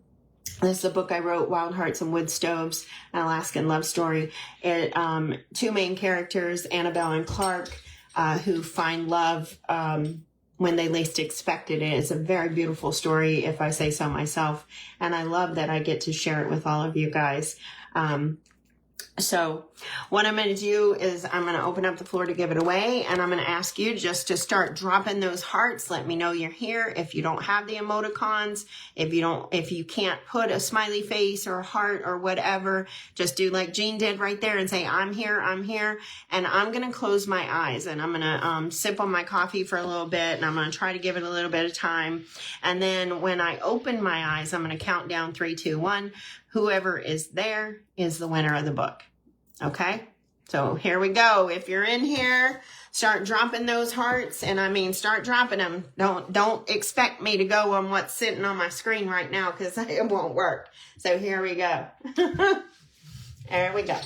This is a book I wrote, Wild Hearts and Wood Stoves, an Alaskan Love Story. Two main characters, Annabelle and Clark, who find love when they least expected it. It's a very beautiful story, if I say so myself. And I love that I get to share it with all of you guys. So what I'm going to do is I'm going to open up the floor to give it away, and I'm going to ask you just to start dropping those hearts. Let me know you're here. If you don't have the emoticons, if you can't put a smiley face or a heart or whatever, just do like Jean did right there and say, I'm here, and I'm going to close my eyes and I'm going to sip on my coffee for a little bit, and I'm going to try to give it a little bit of time. And then when I open my eyes, I'm going to count down 3, 2, 1. Whoever is there is the winner of the book. Okay? So here we go. If you're in here, start dropping those hearts, and I mean start dropping them. Don't expect me to go on what's sitting on my screen right now, because it won't work. So here we go. There we go.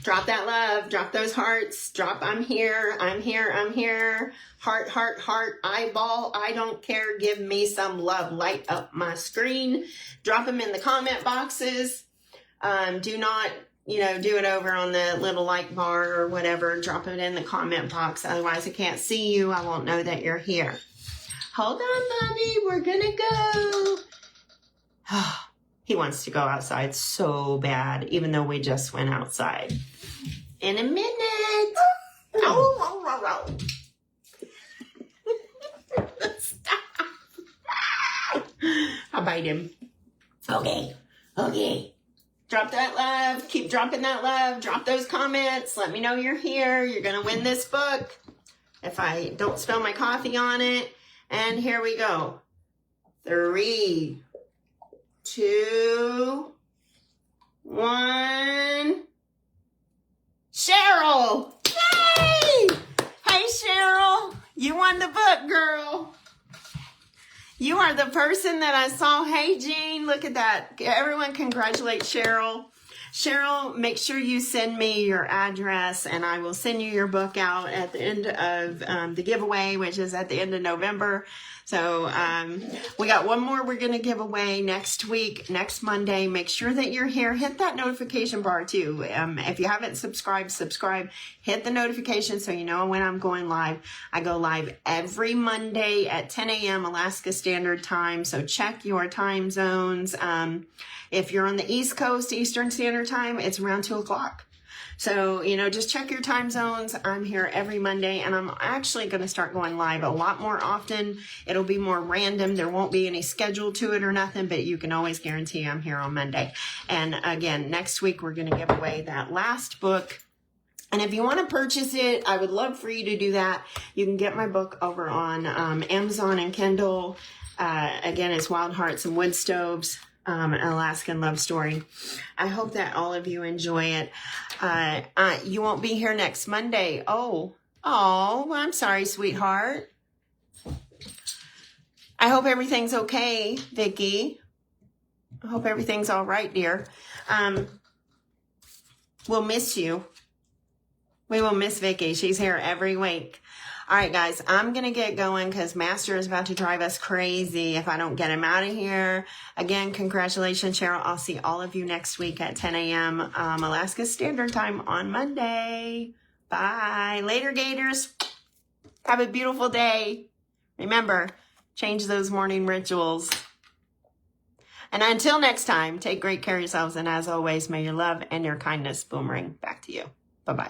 Drop that love, drop those hearts, drop I'm here, heart, heart, heart, eyeball, I don't care, give me some love, light up my screen. Drop them in the comment boxes. Do not, do it over on the little like bar or whatever. Drop it in the comment box, otherwise I can't see you, I won't know that you're here. Hold on, Bobby, we're gonna go. He wants to go outside so bad, even though we just went outside. In a minute. Stop. I'll bite him. Okay. Drop that love. Keep dropping that love. Drop those comments. Let me know you're here. You're going to win this book if I don't spill my coffee on it. And here we go. 3, 2, 1. Cheryl! Yay! Hey, Cheryl! You won the book, girl. You are the person that I saw. Hey, Jean, look at that. Everyone congratulate Cheryl. Cheryl, make sure you send me your address, and I will send you your book out at the end of the giveaway, which is at the end of November. So we got one more we're going to give away next week, next Monday. Make sure that you're here. Hit that notification bar too. If you haven't subscribed, subscribe. Hit the notification so you know when I'm going live. I go live every Monday at 10 a.m. Alaska Standard Time. So check your time zones. If you're on the East Coast, Eastern Standard Time, it's around 2 o'clock. So, just check your time zones. I'm here every Monday, and I'm actually going to start going live a lot more often. It'll be more random. There won't be any schedule to it or nothing, but you can always guarantee I'm here on Monday. And again, next week, we're going to give away that last book. And if you want to purchase it, I would love for you to do that. You can get my book over on Amazon and Kindle. Again, it's Wild Hearts and Wood Stoves. An Alaskan Love Story. I hope that all of you enjoy it. You won't be here next Monday. Oh, I'm sorry, sweetheart. I hope everything's okay, Vicki. I hope everything's all right, dear. We'll miss you. We will miss Vicki. She's here every week. All right, guys, I'm going to get going because Master is about to drive us crazy if I don't get him out of here. Again, congratulations, Cheryl. I'll see all of you next week at 10 a.m. Alaska Standard Time on Monday. Bye. Later, Gators. Have a beautiful day. Remember, change those morning rituals. And until next time, take great care of yourselves. And as always, may your love and your kindness boomerang back to you. Bye-bye.